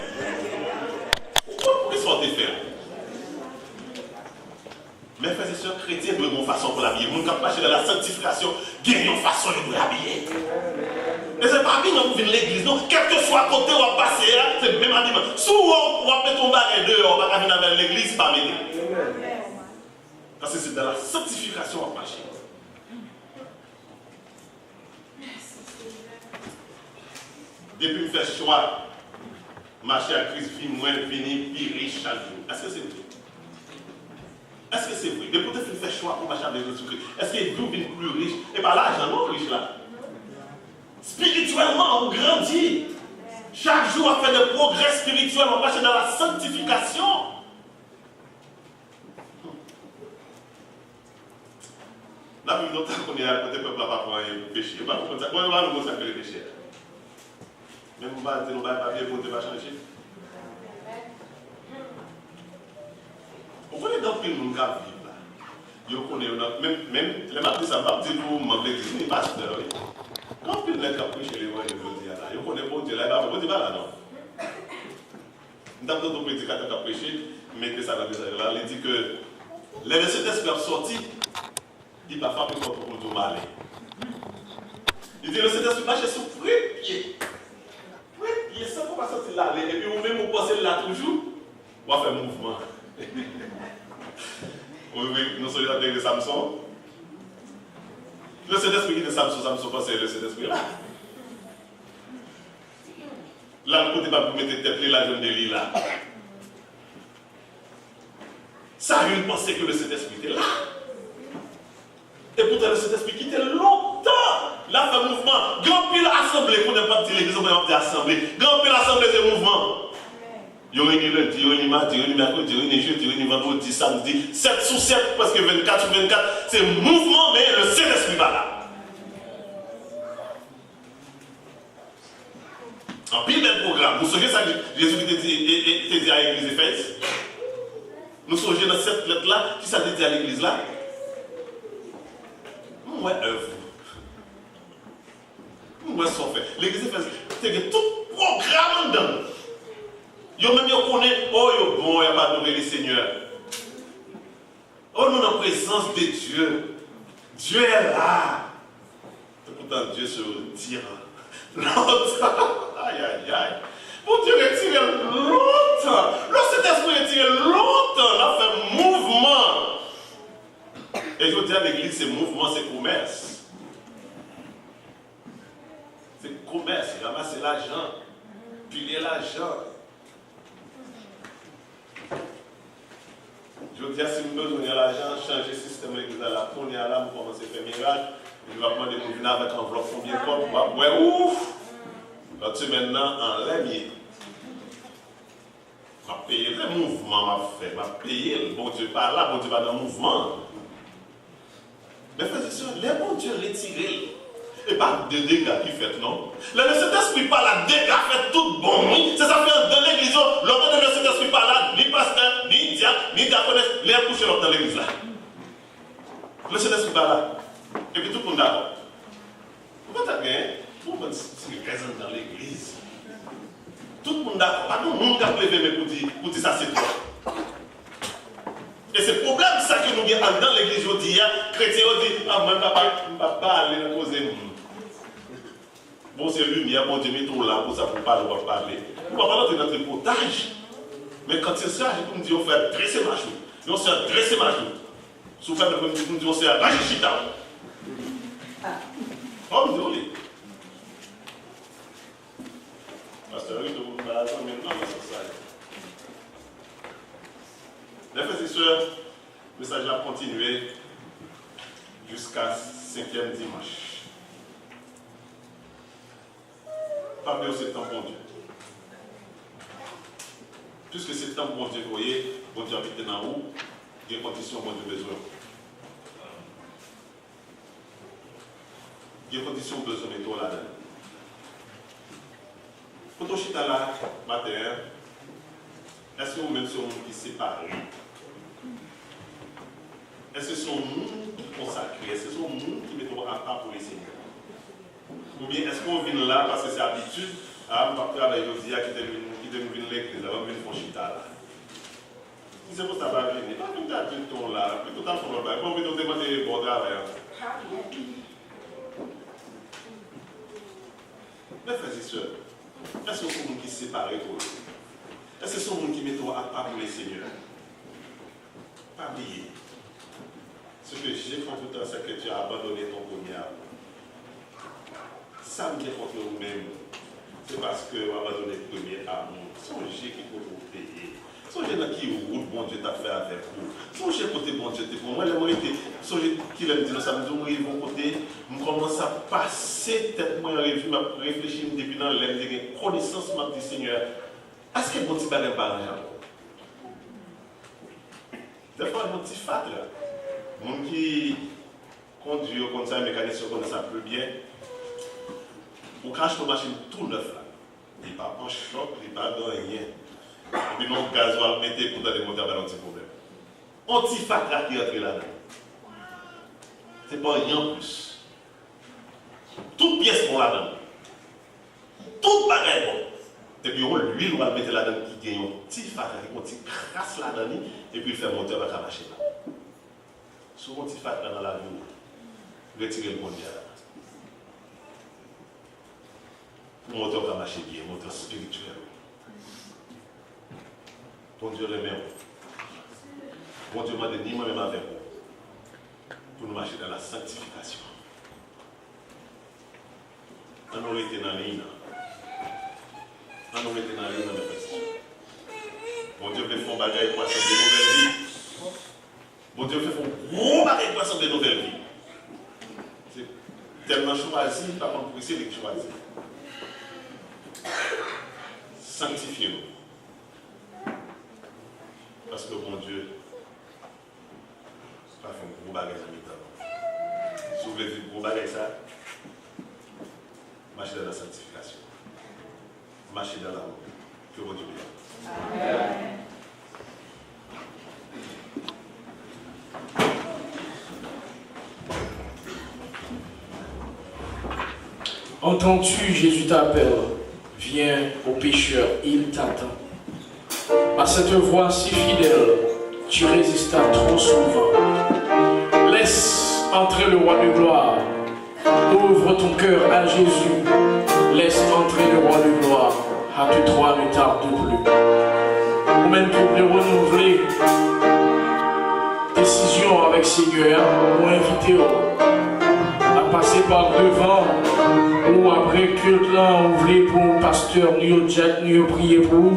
Pour qui sont faits. Mes frères et sœurs chrétiens doivent avoir une façon pour l'habiller. Mon cap marcher dans la sanctification, gagne une façon de l'habiller. Et c'est pas bien pour venir l'église, non. Quel que soit côté où on va passer, c'est le même habillement. Si on va mettre ton barré dehors, on va venir vers l'église, pas m'aider. Parce que c'est dans la sanctification qu'on va marcher. Depuis que je fais choix, marcher à Christ, vie moins venir, plus riche chaque jour. Est-ce que c'est vrai? Est-ce que c'est vrai? Depuis que tu fais choix pour marcher avec Jésus-Christ, est-ce que vous venez plus riche? Et pas l'argent, non, riche là. Spirituellement, on grandit. Chaque jour, on fait des progrès spirituels, on marche dans la sanctification. Là, nous qu'on est à côté du peuple, pas pour pécher. On va nous consacrer les péchés. Même si on va pas bien pour te changer. Vous connaissez donc que nous vivons là. Vous connaissez, même les matins, ça va dire pour m'enlever des pasteurs. Quand vous êtes capable chez les voix, vous dire là, vous connaissez bon Dieu là, vous dites pas là, non. Nous avons d'autres prédicateurs qui ont prêché, mettez ça dans le message là, il dit que les Saint-Esprit sont sortis, il va faire contre le mal. Il dit le Saint-Esprit marche sur pied. Il est sans pas sortir là, et puis vous-même vous pensez là toujours, on va faire un mouvement. Oui, nous sommes avec le Samson. Le Saint-Esprit qui est de Samson, pensez le Saint-Esprit là. Là, vous ne pouvez pas vous mettre tête là, jeune de l'île là. Ça, il pensait que le Saint-Esprit était là. Et pourtant, le Saint-Esprit qui était longtemps. Là, fait mouvement. Grand pile assemblée, qu'on n'a pas dit l'église, on n'a pas dit assemblée. Grand pile assemblée, c'est mouvement. Il y a une lundi, il y a une mardi, il y a une mercredi, il y a une jeudi, il y a une vendredi, samedi, 7 sur 7, parce que 24 sur 24, c'est mouvement, mais le Saint-Esprit va là. En pile de programme, vous savez ça que Jésus t'a dit à l'église Éphèse? Nous sommes dans cette lettre-là, qui ça dit à l'église là? Moi, œuvre. Moi, ça fait. L'église Éphèse, c'est tout programme dedans. Yo même yo connaît, oh yo bon, il n'y a pas de les seigneurs. Oh nous en présence de Dieu. Dieu est là. Et pourtant Dieu se retire longtemps. Aïe aïe aïe. Mon Dieu retire longtemps. Le Saint-Esprit retire longtemps. Là fait mouvement. Et je dis à l'église, c'est mouvement, c'est commerce. C'est commerce, ramasser l'argent, piler l'argent. Je dis à si nous besoin de l'argent, changer le système de l'église là, on est là, pour commencer à faire miracle. Je vais prendre des mouvements avec enveloppe, combien de fois, ouais, ouf! Là, tu maintenant en l'aimier. Je vais payer le mouvement, je vais payer. Bon Dieu pas là, bon Dieu pas dans le mouvement. Mais frères et sœurs, les bons Dieu retirés. Et pas de dégâts qui fait, non? Le Saint-Esprit pas là, dégâts fait tout bon. C'est ça fait dans l'église, l'ordre de le Saint-Esprit pas là, ni pasteur, ni diacre, ni diaconesse, les coucher dans l'église là. Le Saint-Esprit va là. Et puis tout le monde d'accord. Pourquoi t'as gagné? Pourquoi tu présentes dans l'église? Tout le monde d'accord. Pas tout le monde qui a levé pour dire ça c'est toi. Et c'est le problème ça que nous avons dans l'église aujourd'hui. Chrétiens disent, ah moi je ne vais pas aller dans causer. Bon c'est lumière, bon Dieu met tout là pour ça pour parler, on va parler. On va pas entrer dans le tripotage. Mais quand c'est ça, je me dis, on fait dresser ma chou. On se fait dresser ma chou. Si vous faites le premier on se fait rager chita. Oh, désolé. Pasteur, oui, vous me parlez maintenant, c'est ça. Les frères et sœurs, le message a continué jusqu'à 5e dimanche. Parlez au temps bon Dieu. Puisque c'est temps bon Dieu, vous voyez, bon Dieu habite dans vous, il y a des conditions bon Dieu besoin. Il y a des conditions besoin de toi là-dedans. Quand on chita là, matin, est-ce que vous-même sont qui séparés? Est-ce que ce sont nous qui consacrés? Est-ce que ce sont nous qui mettons à part pour les seigneurs? Ou bien est-ce qu'on vient là parce que c'est habitude à travailler aujourd'hui à quitter l'église, à venir faire chita là? C'est pour ça que ça va venir. Pas tout à tout là, tout à fait là. Pas envie de demander bon travail. Mes frères et sœurs, est-ce que ce sont nous qui séparent pour eux? Est-ce que ce sont nous qui mettons à part pour les seigneurs? Pas oublier. Ce que j'ai fait tout le temps, c'est que tu as abandonné ton premier amour. Ça me vient contre nous-mêmes. C'est parce que tu as abandonné le premier amour. Songez qu'il faut vous payer. Songez dans qui route bon Dieu t'a fait avec vous. Songez côté bon Dieu pour moi. Songez qu'il aime dire ça. Je me bon côté. Je commence à passer tête moi en revue. Je réfléchis depuis dans l'air. J'ai connaissance du Seigneur. Est-ce que bon Dieu va pas arranger? Des fois, mon petit fat là. Mon qui conduit comme ça, mécanicien comme ça peut bien. Ou crache ton machine tout neuf là. Il n'est pas en choc, il n'est pas dans rien. Et puis non, gasoil, mettez pour dans les moteurs, il y a un petit problème. On petit fat là qui entre là-dedans. C'est pas rien en plus. Toute pièce pour là-dedans. Toute bagaille bon. Et puis l'huile, on va mettre là-dedans qui gagne un petit fat là, qui petit crasse là-dedans, et puis il fait le moteur, il va marcher là. Sur un petit fat là dans la vie, retirez le mondial. Pour le moteur va marcher bien, le moteur spirituel. Bon Dieu remet. Bon Dieu m'a dit moi-même avec vous. Pour nous marcher dans la sanctification. On aurait été dans l'île. On aurait été dans l'île dans la question. Bon Dieu fait un bagage pour assembler de nouvelles vies. Bon Dieu fait un gros bagage pour assembler de nouvelles vies. C'est tellement choisi, par contre, pour essayer de choisir. Sanctifiez-nous. Parce que bon Dieu va faire un gros bagage à mi-temps. Si vous voulez vivre un gros bagage, ça, marchez dans la sanctification. Marchez dans l'amour. Que bon Dieu bénisse. Amen. Entends-tu, Jésus t'appelle. Viens au pécheur, il t'attend. À cette voix si fidèle, tu résistas trop souvent. Laisse entrer le roi de gloire. Ouvre ton cœur à Jésus. Laisse entrer le roi de gloire. Hâte toi, ne tarde plus. Ou même pour le renouveler, décision avec Seigneur, ou inviter à passer par devant, ou après culte là, on voulait pour le pasteur, nous prier pour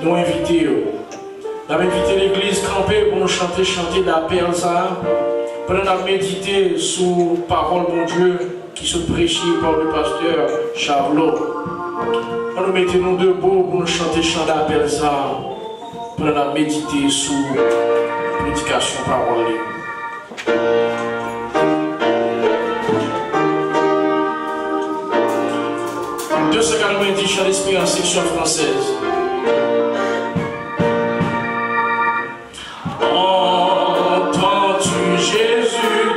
nous inviter. Nous avons invité l'église camper pour nous chanter d'appel ça. Pendant nous méditer sur la parole de Dieu qui se prêchait par le pasteur Charlot. On nous mettait nous debout pour nous chanter chant d'appel ça. Pendant nous méditer sur la prédication parole. 290 chants d'espérance section française. Entends-tu Jésus?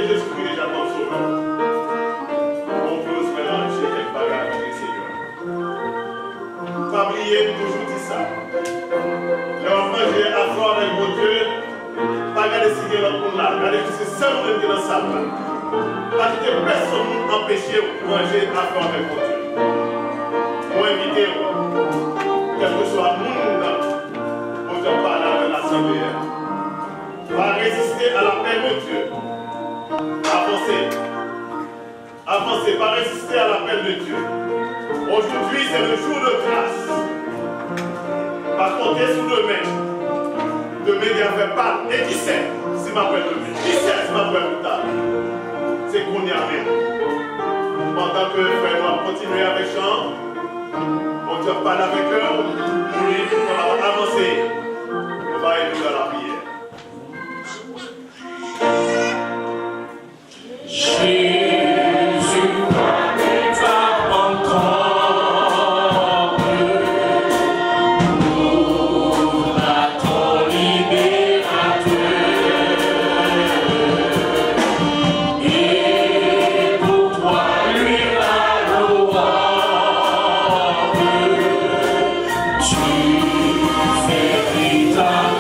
Jésus-Christ déjà comme sauveur. On peut se mélanger avec bagarre avec le Seigneur. Pas oublier, toujours dit ça. L'enfant, j'ai affaire avec mon Dieu. Pas garder si il y a l'autre là. Regardez que c'est seul même qui est dans sa part. Pas que personne ne empêche de manger affaire avec mon Dieu. Moi, invitez-vous. Quel que soit le monde, on te parle avec l'assemblée. Va résister à l'appel de Dieu. Avancez. Avancez, va résister à l'appel de Dieu. Aujourd'hui, c'est le jour de grâce. Va compter sur demain. Demain, il n'y avait pas. Et qui sait si m'appelle demain? Qui sait si m'appelle plus tard? C'est qu'on y arrive. Pendant que frère doit continuer avec Jean, on te parle avec eux. Oui, on va avancer. On va aller dans la prière. Jésus, va encore, nous l'attendons libérateur, et pour toi lui la louange, tu fais véritable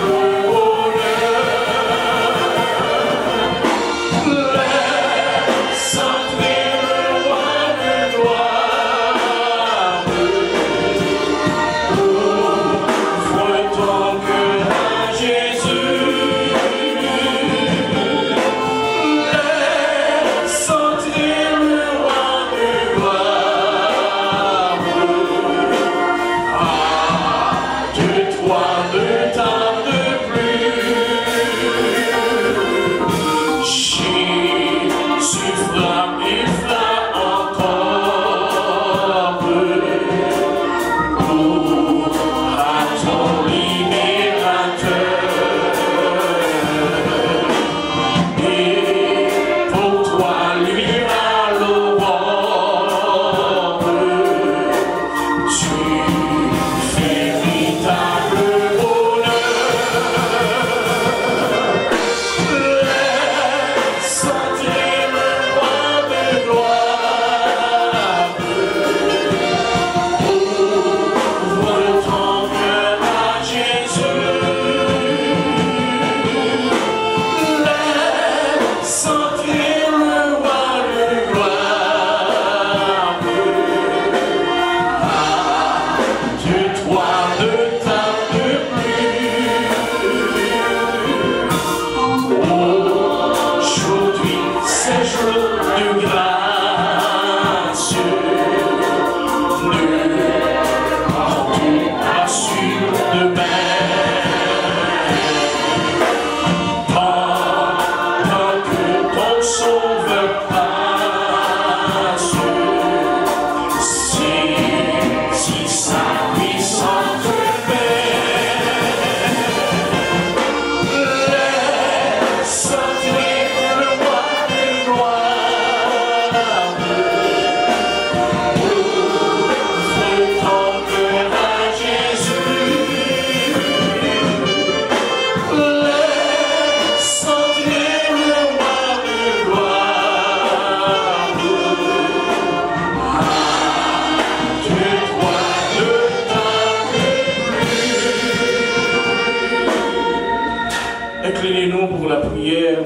Inclinez-nous pour la prière.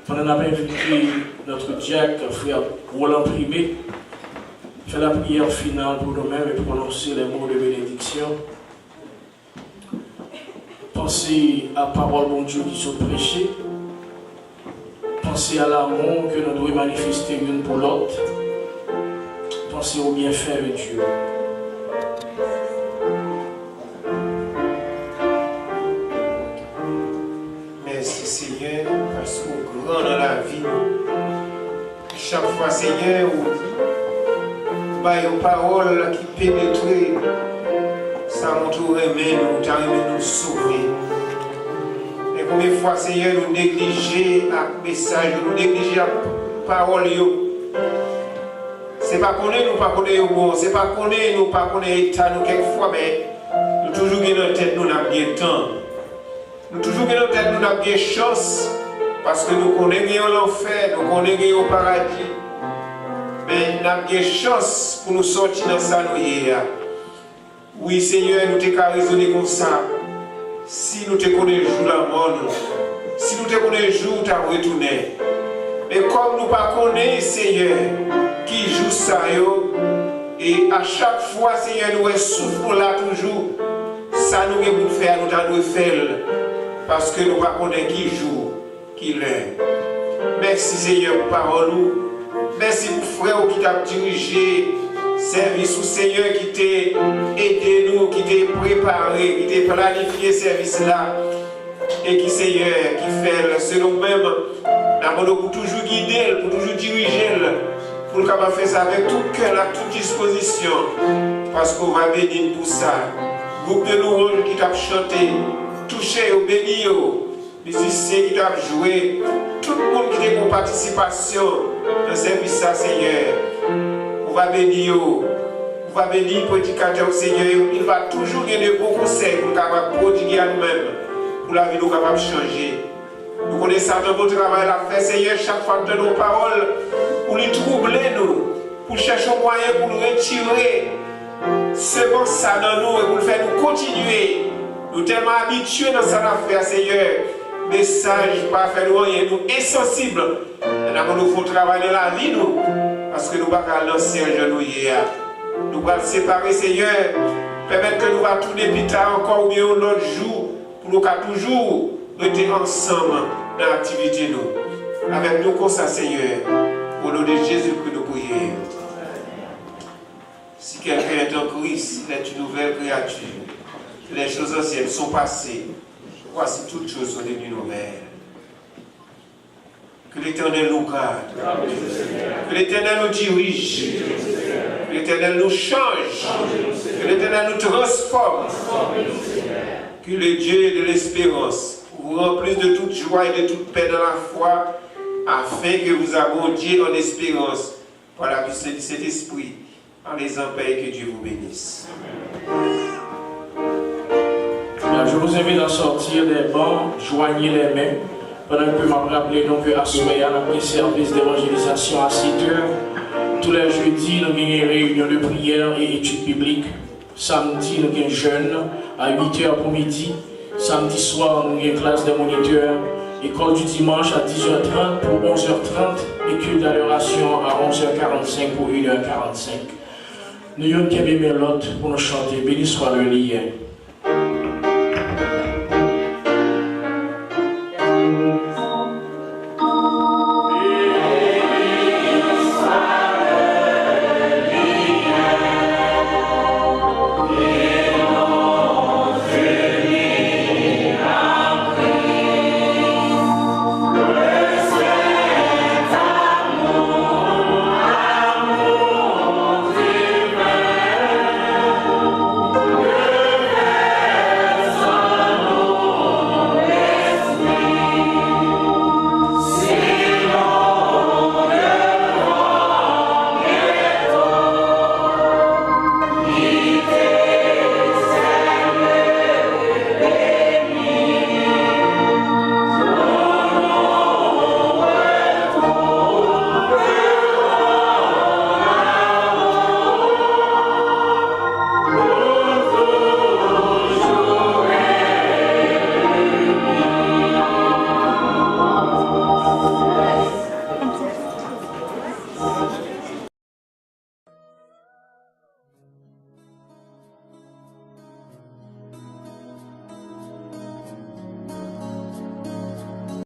Pendant la invité notre diacre, frère Roland Primé, fait la prière finale pour nous-mêmes et prononcer les mots de bénédiction. Pensez à la parole de Dieu qui sont prêchées. Pensez à l'amour que nous devons manifester l'une pour l'autre. Pensez au bienfait de Dieu. Merci Seigneur, parce qu'au grand dans la vie, chaque fois Seigneur, vous avez une parole qui pénètre, ça m'entoure même, nous t'arrivez nous sauver. Et combien de fois Seigneur, nous négliger le message, nous négliger la parole. Ce n'est pas qu'on est, nous pas qu'on est bon, ce n'est pas qu'on est, nous pas qu'on est état, nous quelquefois, mais nous toujours dans la tête, nous n'avons bien temps. Nous toujours dans la tête, nous n'avons bien chance. Parce que nous connaissons l'enfer, nous connaissons le paradis. Mais nous avons une chance pour nous sortir dans ça. Oui, Seigneur, nous t'avons raisonné comme ça. Si nous te connaissons la mort, si nous te connaissons, tu as retourné. Mais comme nous ne connaissons pas, Seigneur, qui joue ça, et à chaque fois, Seigneur, nous souffrons là toujours, ça nous devons faire, nous devons faire, parce que nous ne connaissons pas qui joue, qui l'est. Merci, Seigneur, pour parole. Merci pour frère qui t'a dirigé, service au Seigneur qui t'a aidé nous, qui t'a préparé, qui t'a planifié ce service-là, et qui, Seigneur, qui fait selon nous-mêmes. Nous pour toujours guider, pour toujours diriger, pour capable faire ça avec tout cœur, à toute disposition. Parce qu'on va bénir pour ça. Groupe de louanges qui t'a chanté, touché au béni, musiciens qui t'a joué, tout le monde qui a une participation dans ce service, Seigneur. On va bénir, on va bénir le prédicateur, Seigneur. Il va toujours donner beaucoup de conseils pour capable prodiguer à nous-mêmes, pour la vie nous capable de changer. Nous connaissons dans votre travail à faire, Seigneur, chaque fois de nos paroles, pour les troubler, nous, pour chercher un moyen pour nous retirer ce ça dans nous et pour le faire nous continuer. Nous tellement habitués dans cette affaire, Seigneur. Message, pas faire nous rien, nous insensibles. Nous faut travailler dans la vie, nous, parce que nous ne pouvons pas lancer un genou hier. Nous allons séparer, Seigneur, permettre que nous allons tourner plus tard encore ou bien un autre jour, pour nous toujours rester ensemble dans l'activité nous. Avec nous comme ça, Seigneur, au nom de Jésus que nous prions. Si quelqu'un est en Christ, il est une nouvelle créature. Les choses anciennes sont passées. Voici toutes choses sont devenues nouvelles. Que l'Éternel nous garde. Que l'Éternel nous dirige. Que l'Éternel nous change. Que l'Éternel nous transforme. Que le Dieu de l'espérance vous remplisse de toute joie et de toute paix dans la foi, afin que vous abondiez en espérance par la puissance de cet esprit, en les paix, que Dieu vous bénisse. Je vous invite à sortir des bancs, joignez les mains. Pendant que je me rappeler donc à Soya, notre service d'évangélisation à 7 h. Tous les jeudis, nous avons une réunion de prière et études bibliques. Samedi, nous avons un jeûne à 8 h pour midi. Samedi soir, nous avons une classe de moniteurs. École du dimanche à 10h30 pour 11h30 et culte d'adoration à 11h45 pour 1h45. Nous avons une mélodie pour nous chanter. Béni soit le lien.